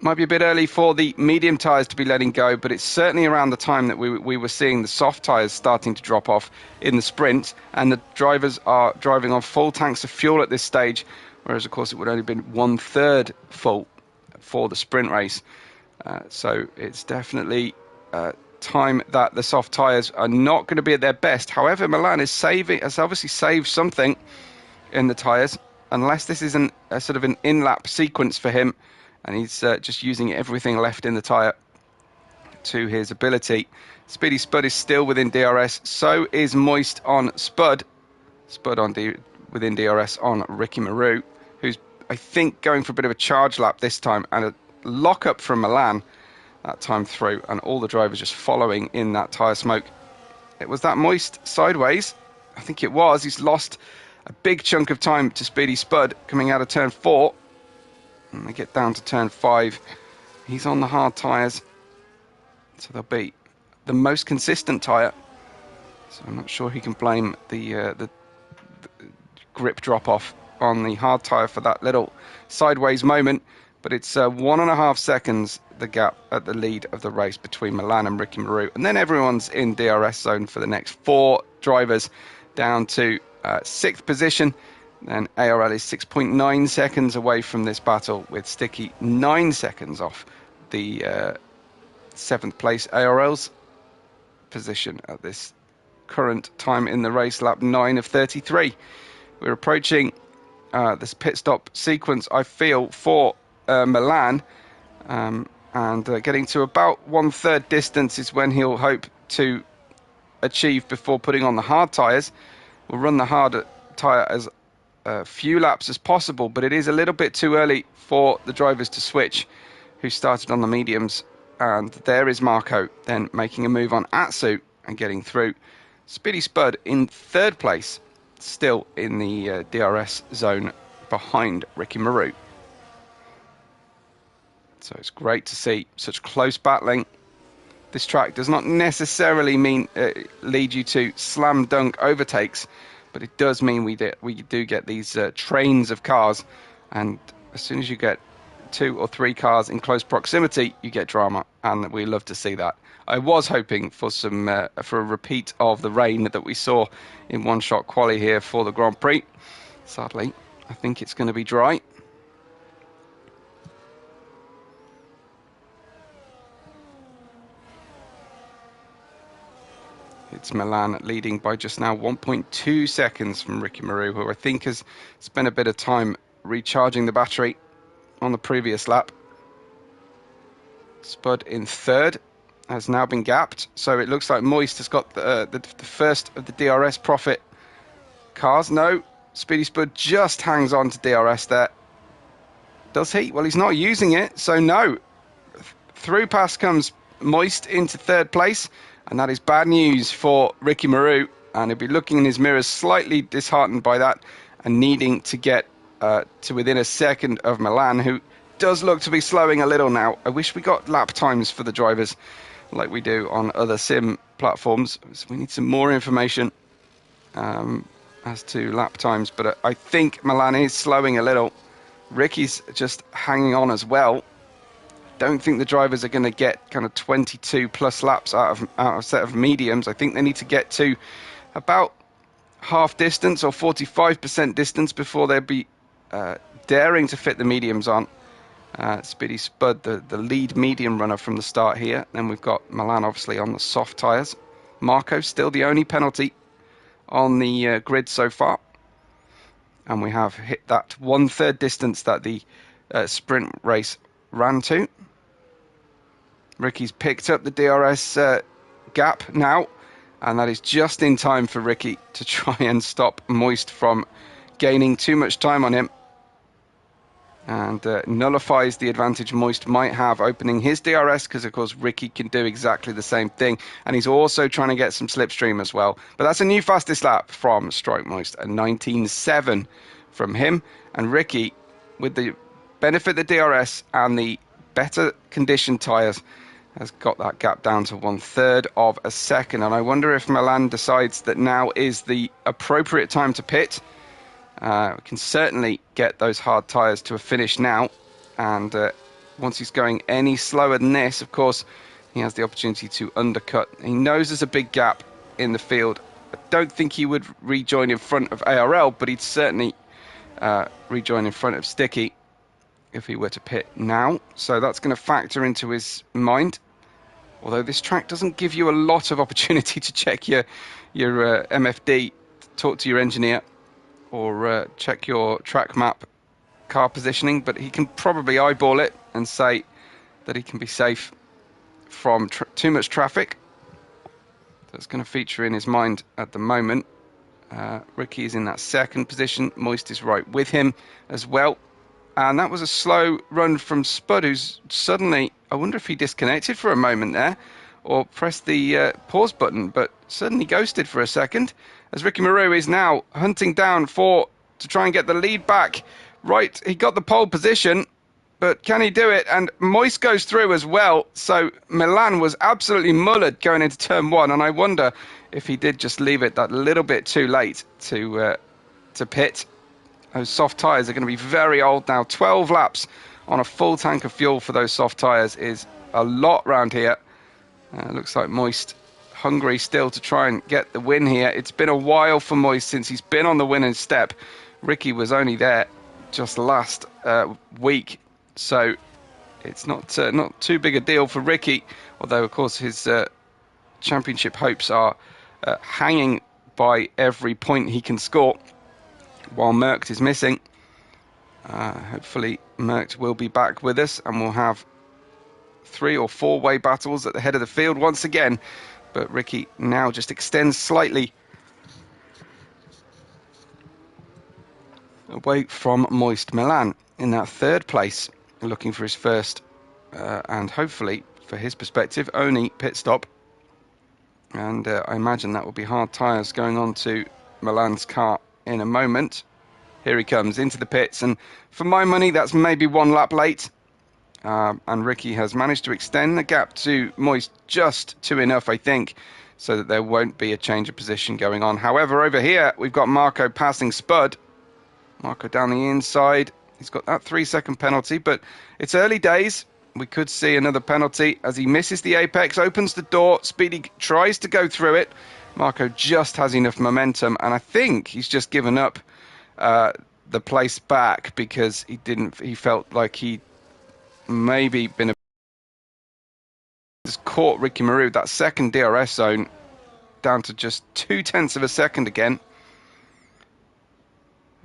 Might be a bit early for the medium tyres to be letting go, but it's certainly around the time that we were seeing the soft tyres starting to drop off in the sprint, and the drivers are driving on full tanks of fuel at this stage, whereas of course it would only have been 1/3 full for the sprint race. So it's definitely time that the soft tyres are not going to be at their best. However, Milan has obviously saved something in the tyres, unless this is a sort of an in-lap sequence for him, and he's just using everything left in the tyre to his ability. Speedy Spud is still within DRS. So is Moist on Spud. Spud within DRS on Ricky Marou, who's, I think, going for a bit of a charge lap this time, and a lock-up from Milan that time through, and all the drivers just following in that tyre smoke. Was that Moist sideways? I think it was. He's lost a big chunk of time to Speedy Spud coming out of turn 4. And they get down to turn 5. He's on the hard tyres, so they'll be the most consistent tyre. So I'm not sure he can blame the grip drop off on the hard tyre for that little sideways moment. But it's 1.5 seconds the gap at the lead of the race between Milan and Ricky Maru. And then everyone's in DRS zone for the next 4 drivers down to 6th position. Then ARL is 6.9 seconds away from this battle, with Sticky 9 seconds off the 7th place ARL's position at this current time in the race, lap 9 of 33. We're approaching this pit stop sequence, I feel, for Milan, and getting to about 1/3 distance is when he'll hope to achieve before putting on the hard tyres. We'll run the hard tyre as few laps as possible, but it is a little bit too early for the drivers to switch who started on the mediums. And there is Marco then making a move on Atsu and getting through. Speedy Spud in 3rd place, still in the DRS zone behind Ricky Maru. So it's great to see such close battling. This track does not necessarily mean lead you to slam dunk overtakes, but it does mean we do get these trains of cars, and as soon as you get 2 or 3 cars in close proximity, you get drama, and we love to see that. I was hoping for for a repeat of the rain that we saw in one-shot quali here for the Grand Prix. Sadly, I think it's going to be dry. It's Milan leading by just now 1.2 seconds from Ricky Maru, who I think has spent a bit of time recharging the battery on the previous lap. Spud in 3rd has now been gapped, so it looks like Moist has got the first of the DRS profit cars. No, Speedy Spud just hangs on to DRS there. Does he? Well, he's not using it, so no. Through pass comes Moist into 3rd place, and that is bad news for Ricky Maru, and he'll be looking in his mirrors slightly disheartened by that and needing to get to within a second of Milan, who does look to be slowing a little now. I wish we got lap times for the drivers like we do on other sim platforms. So we need some more information as to lap times, but I think Milan is slowing a little. Ricky's just hanging on as well. Don't think the drivers are going to get kind of 22 plus laps out of a set of mediums. I think they need to get to about half distance or 45% distance before they'll be daring to fit the mediums on. Speedy Spud, the lead medium runner from the start here. Then we've got Milan obviously on the soft tyres. Marco still the only penalty on the grid so far. And we have hit that 1/3 distance that the sprint race ran to. Ricky's picked up the DRS gap now, and that is just in time for Ricky to try and stop Moist from gaining too much time on him, and nullifies the advantage Moist might have opening his DRS, because of course Ricky can do exactly the same thing, and he's also trying to get some slipstream as well. But that's a new fastest lap from Strike Moist, a 19.7 from him, and Ricky, with the benefit of the DRS and the better conditioned tyres, has got that gap down to 1/3 of a second. And I wonder if Milan decides that now is the appropriate time to pit. We can certainly get those hard tyres to a finish now, and once he's going any slower than this, of course, he has the opportunity to undercut. He knows there's a big gap in the field. I don't think he would rejoin in front of ARL, but he'd certainly rejoin in front of Sticky if he were to pit now. So that's going to factor into his mind. Although this track doesn't give you a lot of opportunity to check your MFD, talk to your engineer, or check your track map car positioning, but he can probably eyeball it and say that he can be safe from too much traffic. That's going to feature in his mind at the moment. Ricky is in that 2nd position. Moist is right with him as well. And that was a slow run from Spud, who's suddenly, I wonder if he disconnected for a moment there, or press the pause button, but suddenly ghosted for a second, as Ricky Maru is now hunting down to try and get the lead back. Right, he got the pole position, but can he do it? And Moist goes through as well, so Milan was absolutely mullered going into turn one, and I wonder if he did just leave it that little bit too late to pit. Those soft tyres are going to be very old now. 12 laps on a full tank of fuel for those soft tyres is a lot round here. Looks like Moist hungry still to try and get the win here. It's been a while for Moist since he's been on the winning step. Ricky was only there just last week, so it's not too big a deal for Ricky, although of course his championship hopes are hanging by every point he can score while Merckx is missing. Hopefully Merckx will be back with us and we'll have 3 or 4 way battles at the head of the field once again, but Ricky now just extends slightly away from Moist. Milan in that third place, looking for his first and hopefully for his perspective only pit stop, and I imagine that will be hard tyres going on to Milan's car in a moment. Here he comes into the pits, and for my money that's maybe 1 lap late, and Ricky has managed to extend the gap to Moist just to enough, I think, so that there won't be a change of position going on. However, over here we've got Marco passing Spud. Marco down the inside, he's got that 3-second penalty, but it's early days. We could see another penalty as he misses the apex, opens the door, Speedy tries to go through it. Marco just has enough momentum, and I think he's just given up the place back because he felt like he maybe just caught Ricky Maru, that second DRS zone, down to just 0.2 of a second again.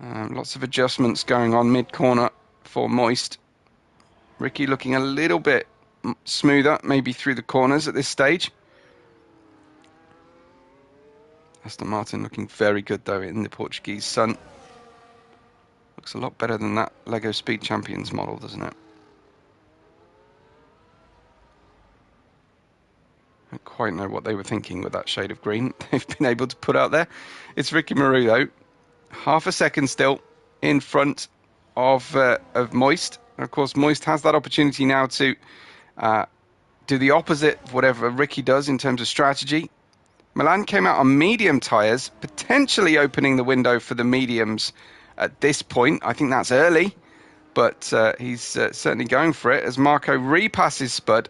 Lots of adjustments going on mid-corner for Moist. Ricky looking a little bit smoother, maybe through the corners at this stage. Aston Martin looking very good, though, in the Portuguese sun. Looks a lot better than that Lego Speed Champions model, doesn't it? I don't quite know what they were thinking with that shade of green they've been able to put out there. It's Ricky Maru, though. Half a second still in front of Moist. And of course, Moist has that opportunity now to do the opposite of whatever Ricky does in terms of strategy. Milan came out on medium tyres, potentially opening the window for the mediums at this point. I think that's early, but he's certainly going for it as Marco repasses Spud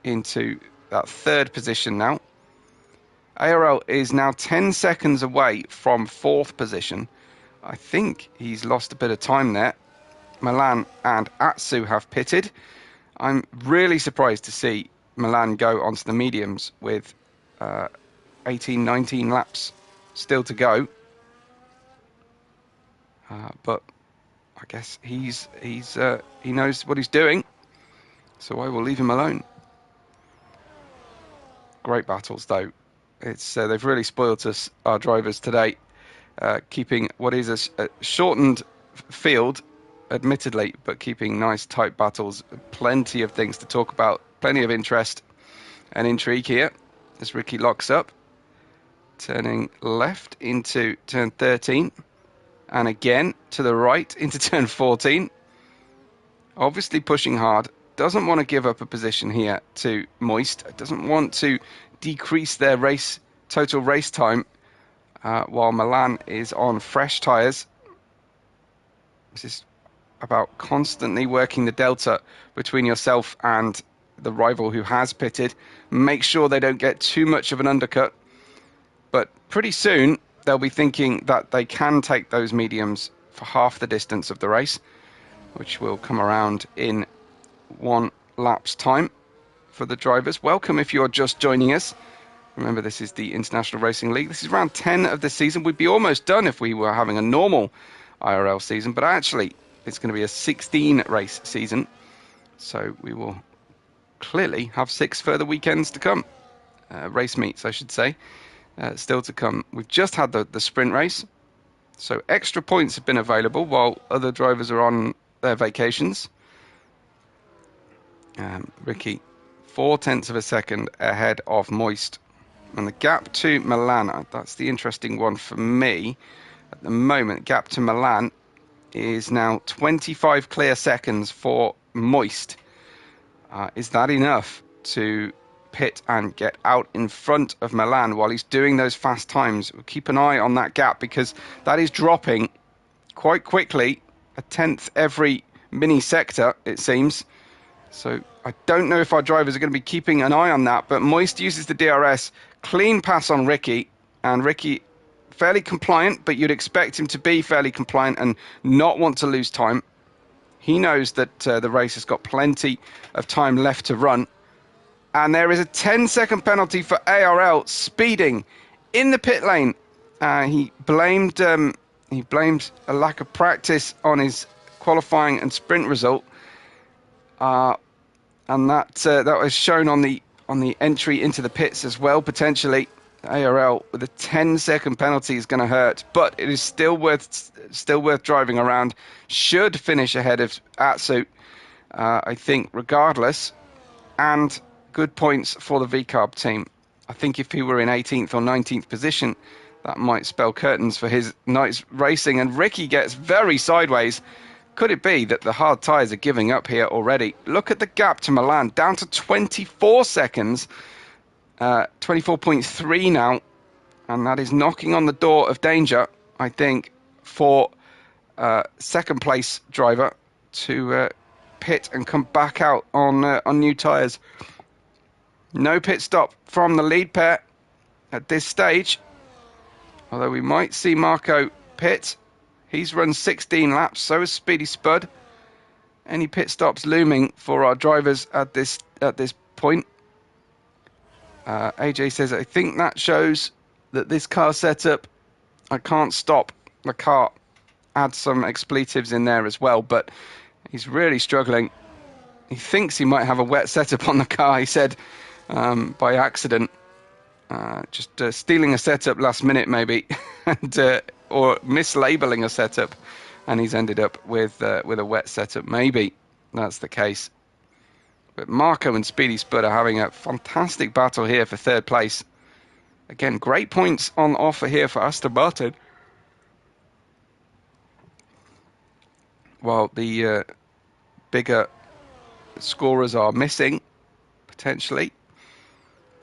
into that third position now. ARL is now 10 seconds away from 4th position. I think he's lost a bit of time there. Milan and Atsu have pitted. I'm really surprised to see Milan go onto the mediums with 18, 19 laps still to go. But I guess he knows what he's doing, so I will leave him alone. Great battles, though. They've really spoiled us, our drivers, today, keeping what is a shortened field, admittedly, but keeping nice, tight battles. Plenty of things to talk about, plenty of interest and intrigue here as Ricky locks up, turning left into turn 13, and again to the right into turn 14. Obviously pushing hard, doesn't want to give up a position here to Moist, doesn't want to decrease their total race time while Milan is on fresh tyres. This is about constantly working the delta between yourself and the rival who has pitted. Make sure they don't get too much of an undercut, but pretty soon they'll be thinking that they can take those mediums for half the distance of the race, which will come around in 1 lap's time for the drivers. Welcome if you're just joining us. Remember, this is the International Racing League. This is round 10 of the season. We'd be almost done if we were having a normal IRL season, but actually it's going to be a 16 race season, so we will clearly have 6 further weekends to come, race meets I should say, still to come. We've just had the sprint race, so extra points have been available while other drivers are on their vacations. Ricky 4/10 of a second ahead of Moist. And the gap to Milan, that's the interesting one for me. At the moment, gap to Milan is now 25 clear seconds for Moist. Is that enough to pit and get out in front of Milan while he's doing those fast times? We'll keep an eye on that gap because that is dropping quite quickly, 1/10 every mini sector, it seems. So I don't know if our drivers are going to be keeping an eye on that, but Moist uses the DRS, clean pass on Ricky, and Ricky fairly compliant, but you'd expect him to be fairly compliant and not want to lose time. He knows that the race has got plenty of time left to run. And there is a 10-second penalty for ARL speeding in the pit lane. He blamed a lack of practice on his qualifying and sprint result. And that was shown on the entry into the pits as well, potentially. ARL with a 10-second penalty is going to hurt, but it is still worth driving around. Should finish ahead of Atsu, I think, regardless. And good points for the VCARB team. I think if he were in 18th or 19th position, that might spell curtains for his night's racing. And Ricky gets very sideways. Could it be that the hard tyres are giving up here already? Look at the gap to Milan, down to 24 seconds, 24.3 now, and that is knocking on the door of danger, I think, for second place driver to pit and come back out on new tyres. No pit stop from the lead pair at this stage, although we might see Marco pit. He's run 16 laps, so has Speedy Spud. Any pit stops looming for our drivers at this point? AJ says, I think that shows that this car setup, I can't stop the car. Add some expletives in there as well, but he's really struggling. He thinks he might have a wet setup on the car, he said, by accident. Just stealing a setup last minute, maybe, and or mislabeling a setup, and he's ended up with a wet setup. Maybe that's the case. But Marco and Speedy Spud are having a fantastic battle here for third place. Again, great points on offer here for Aston Martin. While the bigger scorers are missing, potentially.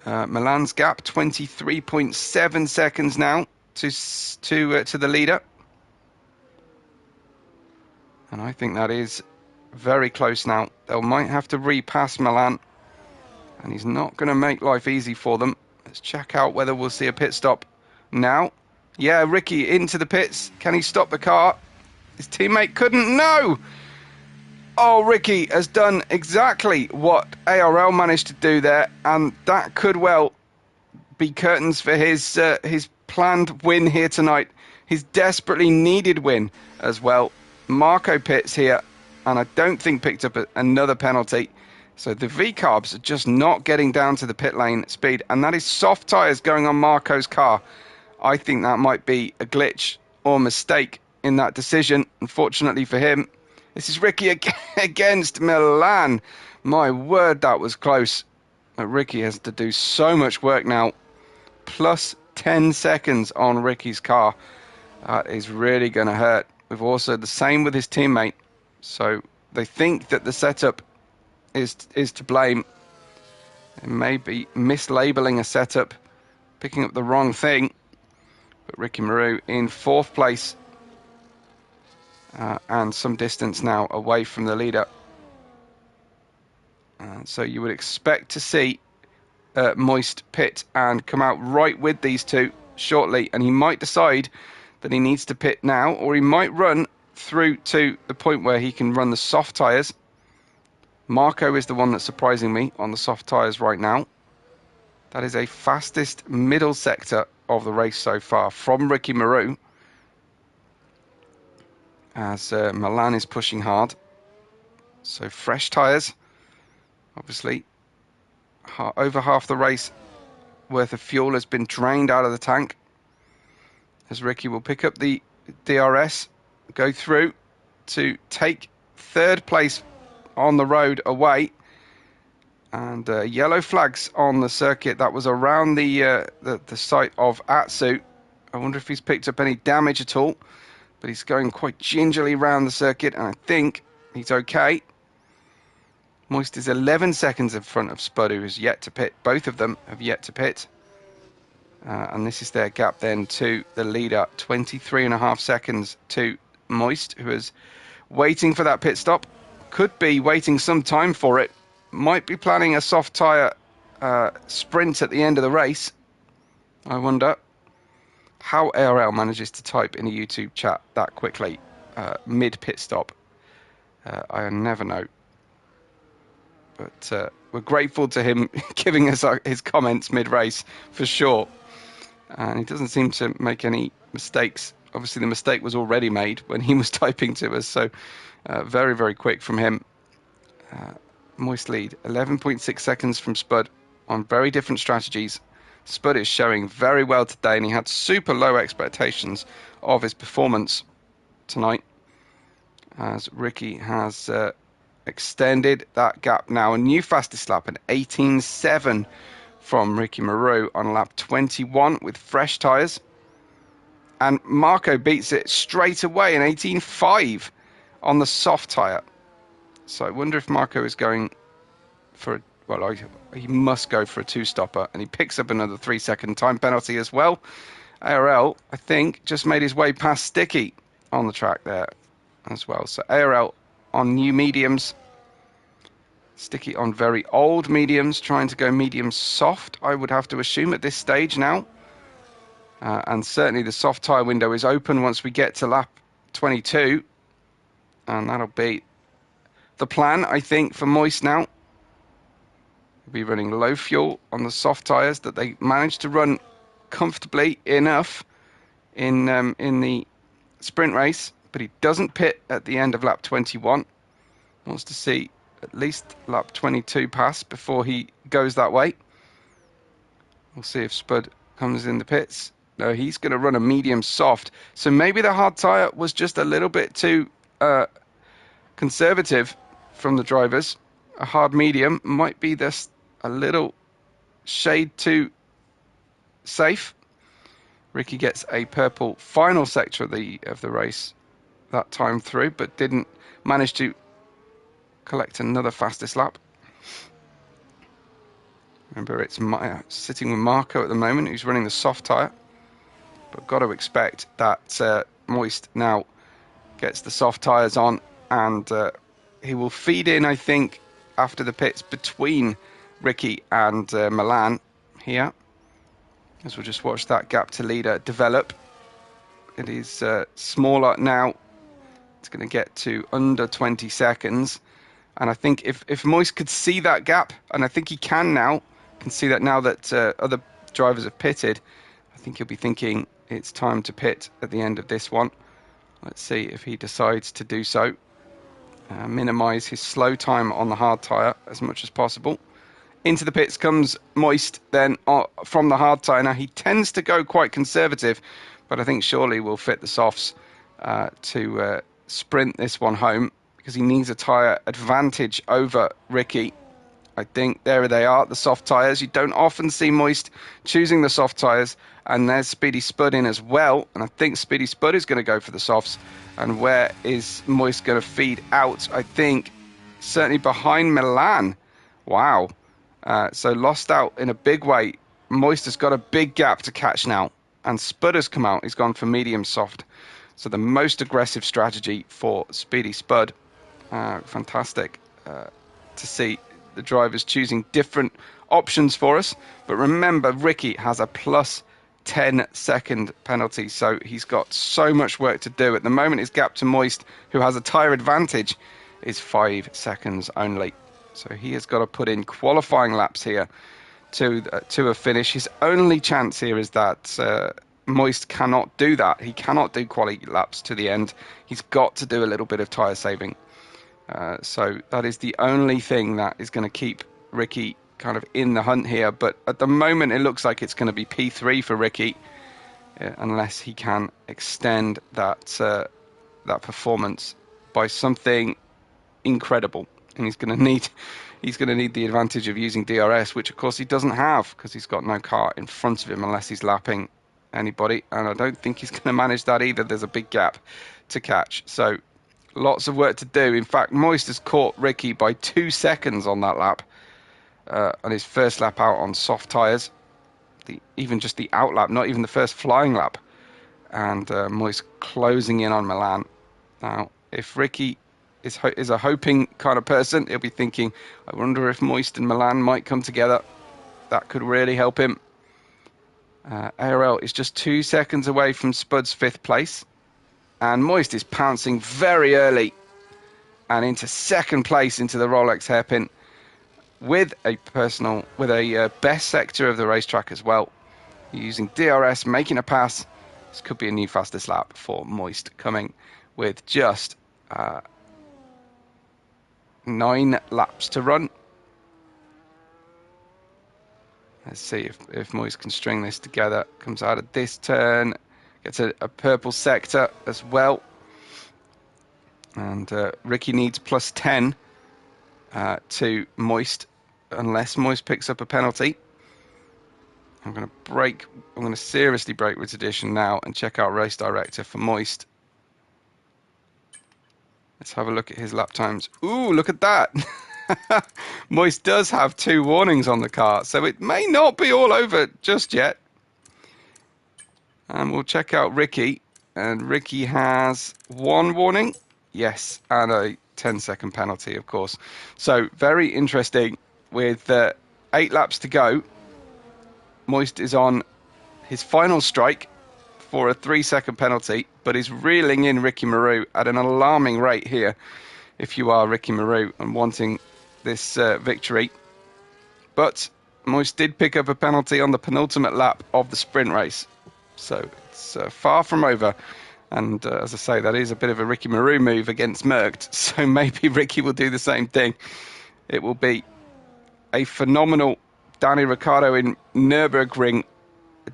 Milan's gap, 23.7 seconds now to the leader. And I think that is very close now. They might have to repass Milan, and he's not going to make life easy for them. Let's check out whether we'll see a pit stop now. Yeah, Ricky into the pits. Can he stop the car? His teammate couldn't. No! Oh, Ricky has done exactly what ARL managed to do there, and that could well be curtains for his planned win here tonight. His desperately needed win as well. Marco pits here, and I don't think picked up another penalty. So the V-carbs are just not getting down to the pit lane speed, and that is soft tyres going on Marco's car. I think that might be a glitch or mistake in that decision, unfortunately for him. This is Ricky against Milan. My word, that was close. Ricky has to do so much work now. Plus 10 seconds on Ricky's car. That is really going to hurt. We've also the same with his teammate. So they think that the setup is to blame. They may be mislabeling a setup, picking up the wrong thing. But Ricky Maru in fourth place. And some distance now away from the leader. So you would expect to see Moist pit and come out right with these two shortly, and he might decide that he needs to pit now, or he might run through to the point where he can run the soft tyres. Marco is the one that's surprising me on the soft tyres right now. That is a fastest middle sector of the race so far from Ricky Maru, as Milan is pushing hard. So fresh tyres, obviously. Over half the race worth of fuel has been drained out of the tank, as Ricky will pick up the DRS, go through to take third place on the road away. And yellow flags on the circuit. That was around the site of Atsu. I wonder if he's picked up any damage at all. But he's going quite gingerly around the circuit, and I think he's okay. Moist is 11 seconds in front of Spud, who has yet to pit. Both of them have yet to pit. And this is their gap then to the leader. 23.5 seconds to Moist, who is waiting for that pit stop. Could be waiting some time for it. Might be planning a soft tyre sprint at the end of the race. I wonder how ARL manages to type in a YouTube chat that quickly, mid-pit stop. I never know. But we're grateful to him giving us his comments mid-race, for sure. And he doesn't seem to make any mistakes. Obviously, the mistake was already made when he was typing to us, so very, very quick from him. Moist lead, 11.6 seconds from Spud on very different strategies. Spud is showing very well today, and he had super low expectations of his performance tonight, as Ricky has extended that gap now. A new fastest lap, an 18.7 from Ricky Moreau on lap 21 with fresh tyres. And Marco beats it straight away, an 18.5 on the soft tyre. So I wonder if Marco is going for he must go for a two-stopper, and he picks up another 3-second time penalty as well. ARL, I think, just made his way past Sticky on the track there as well. So ARL on new mediums, Sticky on very old mediums, trying to go medium soft, I would have to assume at this stage now. And certainly the soft tyre window is open once we get to lap 22. And that'll be the plan, I think, for Moist now. We'll be running low fuel on the soft tyres that they managed to run comfortably enough in the sprint race. But he doesn't pit at the end of lap 21. Wants to see at least lap 22 pass before he goes that way. We'll see if Spud comes in the pits. No, he's going to run a medium soft. So maybe the hard tyre was just a little bit too conservative from the drivers. A hard medium might be this a little shade too safe. Ricky gets a purple final sector of the race that time through, but didn't manage to collect another fastest lap. Remember, it's sitting with Marco at the moment, who's running the soft tyre. But got to expect that Moist now gets the soft tyres on, and he will feed in, I think, after the pits between Ricky and Milan here, as we'll just watch that gap to leader develop. It is smaller now. It's going to get to under 20 seconds. And I think if Moist could see that gap, and I think he can see that now that other drivers have pitted, I think he'll be thinking it's time to pit at the end of this one. Let's see if he decides to do so. Minimise his slow time on the hard tyre as much as possible. Into the pits comes Moist then from the hard tyre. Now he tends to go quite conservative, but I think surely will fit the softs to sprint this one home, because he needs a tyre advantage over Ricky. I think there they are, the soft tyres. You don't often see Moist choosing the soft tyres, and there's Speedy Spud in as well, and I think Speedy Spud is going to go for the softs. And where is Moist going to feed out? I think certainly behind Milan. Wow. So lost out in a big way. Moist has got a big gap to catch now, and Spud has come out. He's gone for medium soft. So the most aggressive strategy for Speedy Spud. Fantastic to see the drivers choosing different options for us. But remember, Ricky has a plus 10-second penalty, so he's got so much work to do. At the moment, his gap to Moist, who has a tyre advantage, is 5 seconds only. So he has got to put in qualifying laps here to a finish. His only chance here is that Moist cannot do that. He cannot do quality laps to the end. He's got to do a little bit of tyre saving. So that is the only thing that is going to keep Ricky kind of in the hunt here. But at the moment, it looks like it's going to be P3 for Ricky, unless he can extend that performance by something incredible. And he's going to need he's going to need the advantage of using DRS, which of course he doesn't have because he's got no car in front of him unless he's lapping anybody, and I don't think he's going to manage that either. There's a big gap to catch, so lots of work to do. In fact, Moist has caught Ricky by 2 seconds on that lap, on his first lap out on soft tyres, even just the out lap, not even the first flying lap, and Moist closing in on Milan. Now, if Ricky is a hoping kind of person, he'll be thinking, I wonder if Moist and Milan might come together. That could really help him. ARL is just 2 seconds away from Spud's 5th place, and Moist is pouncing very early and into 2nd place into the Rolex hairpin with a best sector of the racetrack as well. Using DRS, making a pass. This could be a new fastest lap for Moist, coming with just 9 laps to run. Let's see if Moist can string this together. Comes out of this turn, gets a purple sector as well. And Ricky needs plus 10 to Moist, unless Moist picks up a penalty. I'm going to seriously break with tradition now and check out Race Director for Moist. Let's have a look at his lap times. Ooh, look at that. Moist does have 2 warnings on the car, so it may not be all over just yet. And we'll check out Ricky. And Ricky has 1 warning. Yes, and a 10-second penalty, of course. So very interesting. With 8 laps to go, Moist is on his final strike for a 3-second penalty, but is reeling in Ricky Marou at an alarming rate here if you are Ricky Marou and wanting this victory. But Moist did pick up a penalty on the penultimate lap of the sprint race, so it's far from over. And as I say, that is a bit of a Ricky Marou move against Merckx, so maybe Ricky will do the same thing. It will be a phenomenal Danny Ricciardo in Nürburgring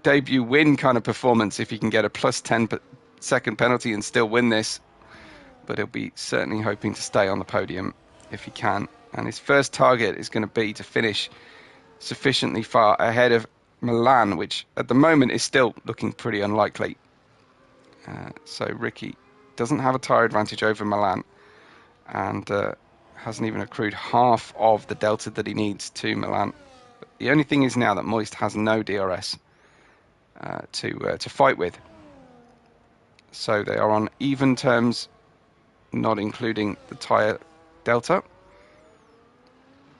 debut win kind of performance if he can get a plus 10-second penalty and still win this. But he'll be certainly hoping to stay on the podium if he can. And his first target is going to be to finish sufficiently far ahead of Milan, which at the moment is still looking pretty unlikely. So Ricky doesn't have a tyre advantage over Milan, and hasn't even accrued half of the delta that he needs to Milan. But the only thing is now that Moist has no DRS to fight with. So they are on even terms, not including the tyre delta.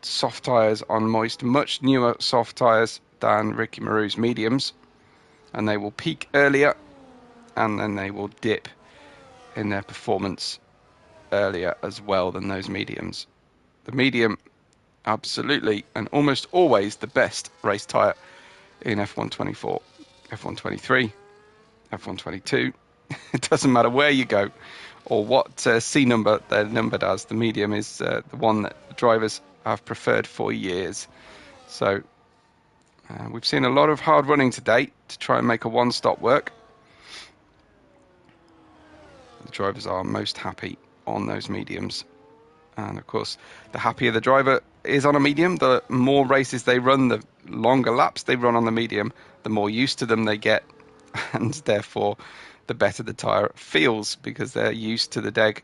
Soft tyres on Moist, much newer soft tyres than Ricky Marou's mediums, and they will peak earlier and then they will dip in their performance earlier as well than those mediums. The medium, absolutely and almost always the best race tyre in F1 24, F1 23, F1 22. It doesn't matter where you go or what C number they're numbered as. The medium is the one that the drivers have preferred for years. So we've seen a lot of hard running to date to try and make a one-stop work. The drivers are most happy on those mediums, and of course the happier the driver is on a medium, the more races they run, the longer laps they run on the medium, the more used to them they get, and therefore the better the tyre feels because they're used to the deg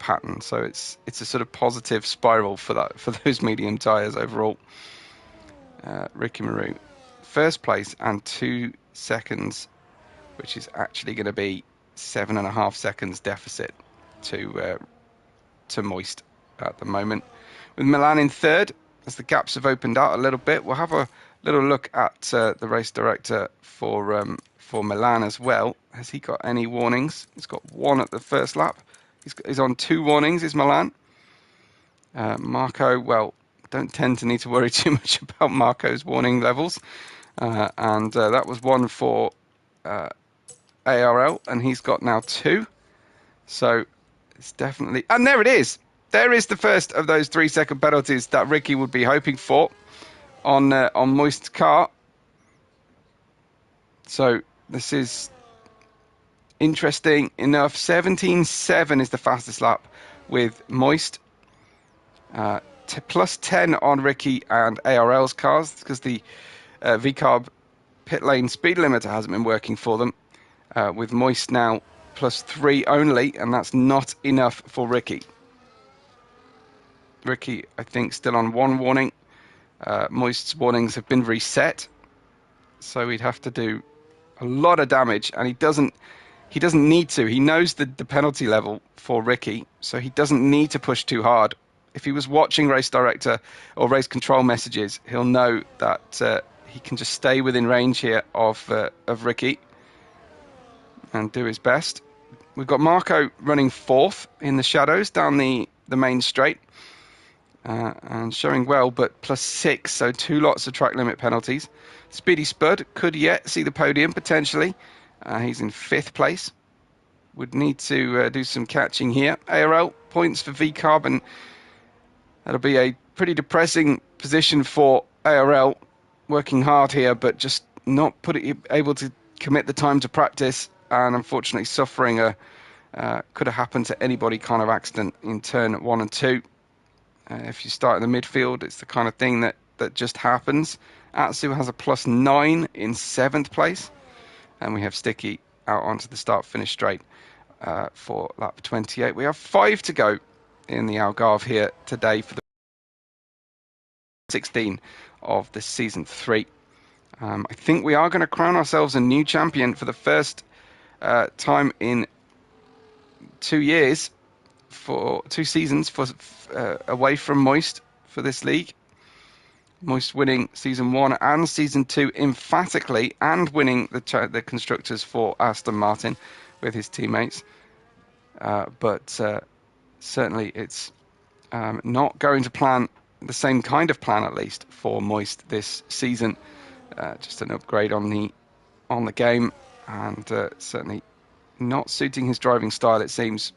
pattern. So it's a sort of positive spiral for those medium tyres overall. Ricky Marou, first place and 2 seconds, which is actually going to be 7.5 seconds deficit to Moist at the moment. With Milan in third, as the gaps have opened out a little bit, we'll have a little look at the race director for Milan as well. Has he got any warnings? He's got 1 at the first lap. He's on 2 warnings, is Milan. Marco, well, don't tend to need to worry too much about Marco's warning levels. And that was 1 for ARL, and he's got now 2. So it's definitely... And there it is! There is the first of those 3-second penalties that Ricky would be hoping for on Moist's car. So this is interesting enough. 17.7 is the fastest lap with Moist. plus 10 on Ricky and ARL's cars because the VCARB pit lane speed limiter hasn't been working for them. With Moist now plus 3 only, and that's not enough for Ricky. Ricky, I think, still on 1 warning. Moist's warnings have been reset, so he'd have to do a lot of damage, and he doesn't need to. He knows the penalty level for Ricky, so he doesn't need to push too hard. If he was watching race director or race control messages, he'll know that he can just stay within range here of Ricky and do his best. We've got Marco running 4th in the shadows down the main straight and showing well, but plus 6, so 2 lots of track limit penalties. Speedy Spud could yet see the podium potentially. He's in 5th place. Would need to do some catching here. ARL points for VCARB, and that'll be a pretty depressing position for ARL. Working hard here, but just not able to commit the time to practice, and unfortunately suffering a could have happened to anybody kind of accident in turn 1 and 2. If you start in the midfield, it's the kind of thing that just happens. Atsu has a plus 9 in 7th place. And we have Sticky out onto the start-finish straight for lap 28. We have 5 to go in the Algarve here today for the 16 of the season 3. I think we are going to crown ourselves a new champion for the first time in 2 years, for 2 seasons away from Moist for this league. Moist winning season 1 and season 2 emphatically, and winning the constructors for Aston Martin with his teammates. But certainly it's not going to plan the same kind of plan, at least for Moist this season. Just an upgrade on the game, and certainly not suiting his driving style, it seems.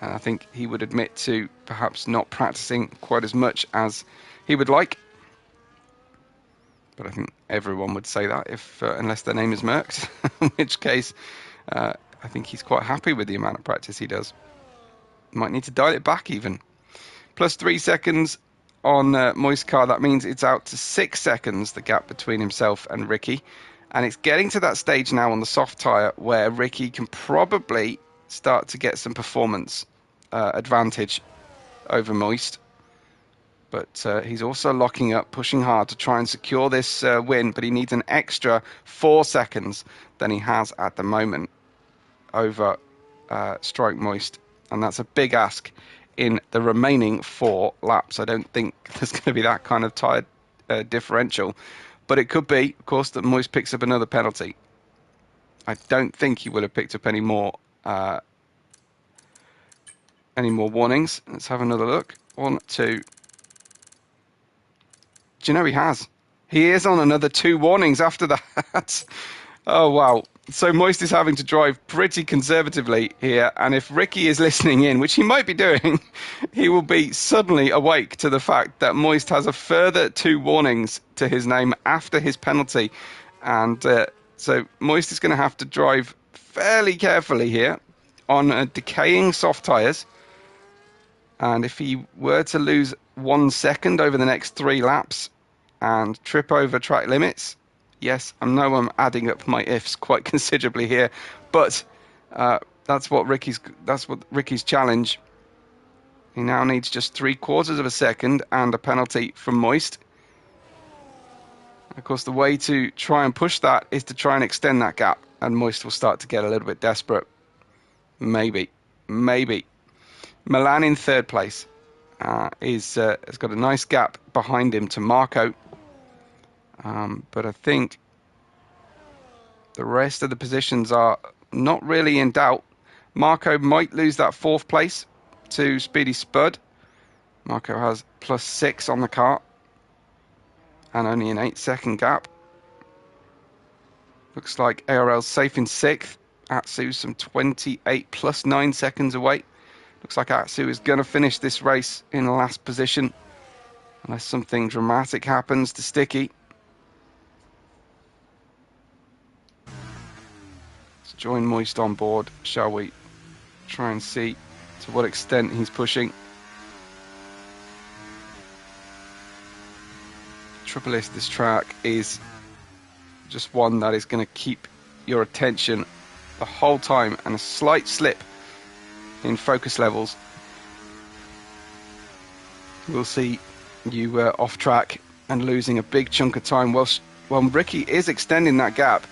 And I think he would admit to perhaps not practicing quite as much as he would like. But I think everyone would say that unless their name is Merckx, in which case I think he's quite happy with the amount of practice he does. Might need to dial it back even. Plus 3 seconds on Moist car. That means it's out to 6 seconds, the gap between himself and Ricky. And it's getting to that stage now on the soft tyre where Ricky can probably start to get some performance advantage over Moist. But he's also locking up, pushing hard to try and secure this win. But he needs an extra 4 seconds than he has at the moment over Strike Moist. And that's a big ask in the remaining 4 laps. I don't think there's going to be that kind of tyre differential. But it could be, of course, that Moist picks up another penalty. I don't think he will have picked up any more warnings. Let's have another look. 1, 2. Do you know he has? He is on another 2 warnings after that. Oh, wow. So Moist is having to drive pretty conservatively here. And if Ricky is listening in, which he might be doing, he will be suddenly awake to the fact that Moist has a further 2 warnings to his name after his penalty. And so Moist is going to have to drive fairly carefully here on decaying soft tyres. And if he were to lose 1 second over the next 3 laps and trip over track limits, yes, I know I'm adding up my ifs quite considerably here, but that's what Ricky's challenge. He now needs just 3/4 of a second and a penalty from Moist. Of course, the way to try and push that is to try and extend that gap, and Moist will start to get a little bit desperate. Maybe. Milan in 3rd place has got a nice gap behind him to Marco. But I think the rest of the positions are not really in doubt. Marco might lose that 4th place to Speedy Spud. Marco has plus 6 on the car and only an 8-second gap. Looks like ARL's safe in 6th. Atsu's some 28 plus 9 seconds away. Looks like Atsu is going to finish this race in the last position unless something dramatic happens to Sticky. Let's join Moist on board, shall we? Try and see to what extent he's pushing. trouble is, this track is just one that is going to keep your attention the whole time, and a slight slip in focus levels will see you off track and losing a big chunk of time. Well, Ricky is extending that gap,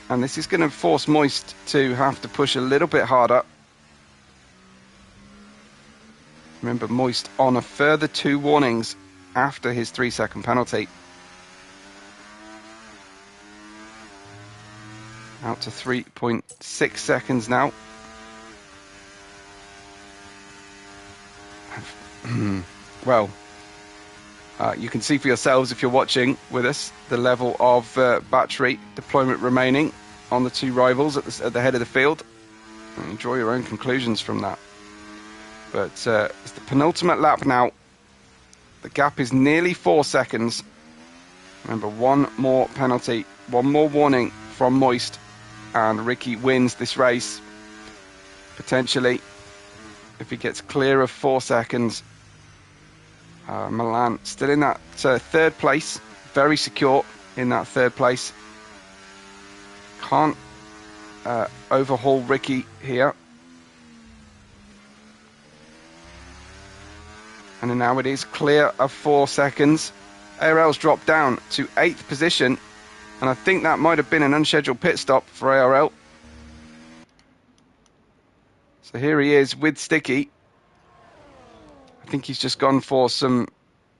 and this is going to force Moist to have to push a little bit harder. Remember, Moist on a further 2 warnings after his 3-second penalty. Out to 3.6 seconds now. Well, you can see for yourselves if you're watching with us the level of battery deployment remaining on the 2 rivals at the head of the field, and draw your own conclusions from that. But it's the penultimate lap now. The gap is nearly 4 seconds. Remember, 1 more penalty, 1 more warning from Moist, and Ricky wins this race. Potentially, if he gets clear of 4 seconds. Milan still in that 3rd place, very secure in that 3rd place. Can't overhaul Ricky here. And now it is clear of 4 seconds. ARL's dropped down to 8th position, and I think that might have been an unscheduled pit stop for ARL. So here he is with Sticky. I think he's just gone for some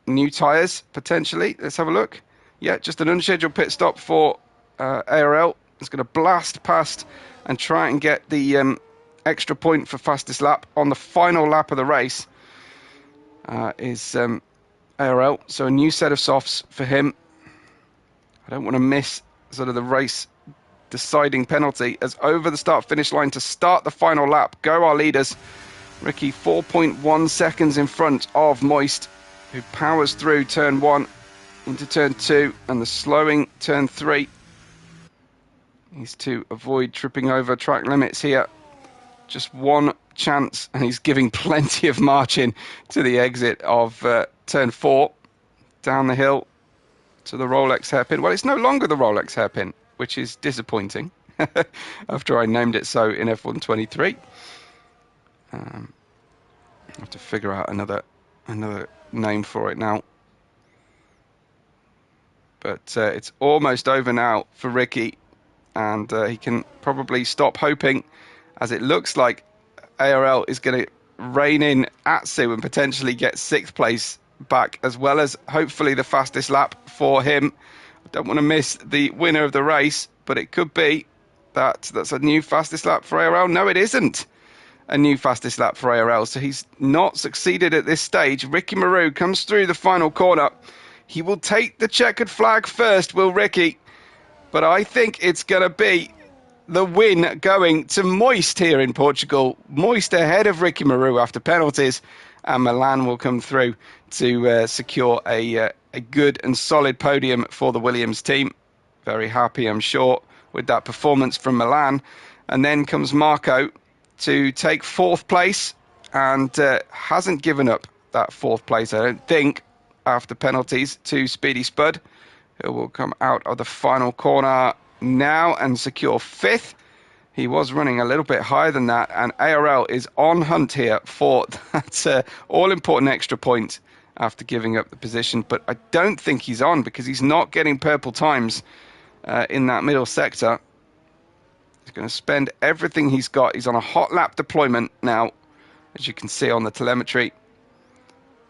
new tyres, potentially. Let's have a look. Yeah, just an unscheduled pit stop for ARL. It's going to blast past and try and get the extra point for fastest lap on the final lap of the race. Is ARL. So a new set of softs for him. I don't want to miss sort of the race deciding penalty, as over the start finish line to start the final lap go our leaders. Ricky 4.1 seconds in front of Moist, who powers through turn 1 into turn 2 and the slowing turn 3. He's to avoid tripping over track limits here. Just 1 chance, and he's giving plenty of margin to the exit of turn 4. Down the hill to the Rolex hairpin. Well, it's no longer the Rolex hairpin, which is disappointing after I named it so in F1 23. I have to figure out another name for it now. But it's almost over now for Ricky, and he can probably stop hoping, as it looks like ARL is going to rein in Atsu and potentially get 6th place back, as well as hopefully the fastest lap for him. I don't want to miss the winner of the race, but it could be that's a new fastest lap for ARL. No, it isn't a new fastest lap for ARL, so he's not succeeded at this stage. Ricky Maru comes through the final corner. He will take the checkered flag first, will Ricky? But I think it's going to be the win going to Moist here in Portugal. Moist ahead of Ricky Maru after penalties, and Milan will come through to secure a good and solid podium for the Williams team. Very happy, I'm sure, with that performance from Milan. And then comes Marco to take 4th place, and hasn't given up that 4th place, I don't think, after penalties to Speedy Spud, who will come out of the final corner now and secure 5th. He was running a little bit higher than that, and ARL is on hunt here for that all-important extra point after giving up the position. But I don't think he's on, because he's not getting purple times in that middle sector. He's going to spend everything he's got. He's on a hot lap deployment now, as you can see on the telemetry.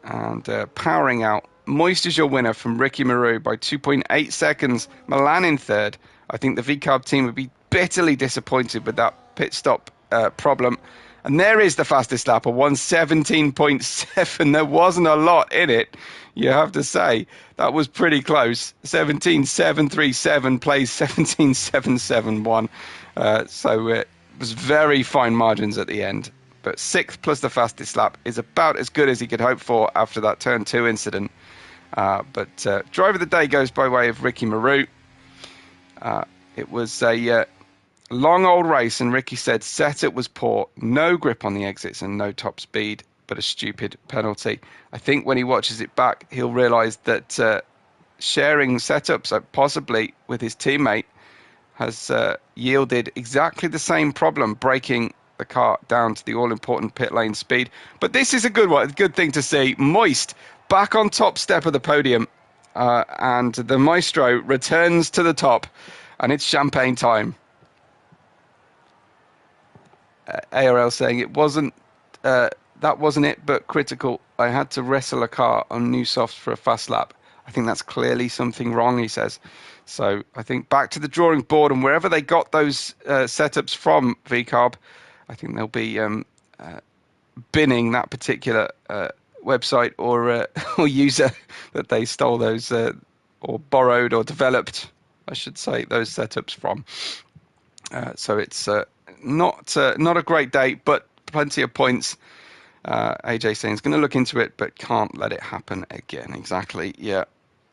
And powering out. Moist is your winner from Ricky Maru by 2.8 seconds. Milan in 3rd. I think the VCARB team would be bitterly disappointed with that pit stop problem. And there is the fastest lap, a 1:17.7. There wasn't a lot in it, you have to say. That was pretty close. 17.737 plays 17.771. So it was very fine margins at the end. But 6th plus the fastest lap is about as good as he could hope for after that turn 2 incident. But driver of the day goes by way of Ricky Maru. It was a long old race, and Ricky said setup was poor, no grip on the exits and no top speed, but a stupid penalty. I think when he watches it back, he'll realise that sharing setups, possibly with his teammate, has yielded exactly the same problem, breaking the car down to the all-important pit lane speed. But this is a good thing to see. Moist back on top step of the podium, and the Maestro returns to the top, and it's champagne time. ARL saying it wasn't that wasn't it, but critical. I had to wrestle a car on new softs for a fast lap. I think that's clearly something wrong, he says. So I think back to the drawing board, and wherever they got those setups from, VCarb, I think they'll be binning that particular website or user that they stole those or borrowed or developed, I should say, those setups from. So it's not a great day, but plenty of points. AJ saying he's going to look into it, but can't let it happen again. Exactly, yeah.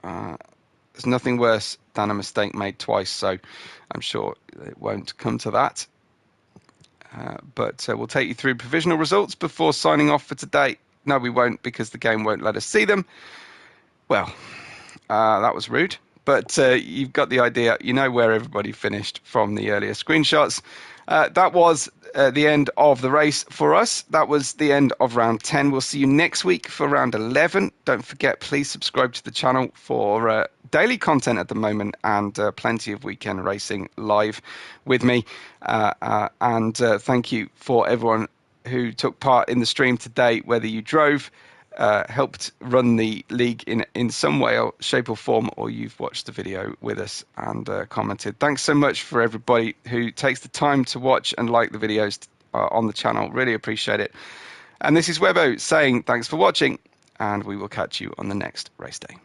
There's nothing worse than a mistake made twice, so I'm sure it won't come to that. But we'll take you through provisional results before signing off for today. No, we won't, because the game won't let us see them. Well, that was rude. But you've got the idea. You know where everybody finished from the earlier screenshots. That was the end of the race for us. That was the end of round 10. We'll see you next week for round 11. Don't forget, please subscribe to the channel for daily content at the moment, and plenty of weekend racing live with me. And thank you for everyone who took part in the stream today, whether you drove, helped run the league in some way or shape or form, or you've watched the video with us and commented. Thanks so much for everybody who takes the time to watch and like the videos on the channel. Really appreciate it. And this is Webbo saying thanks for watching, and we will catch you on the next race day.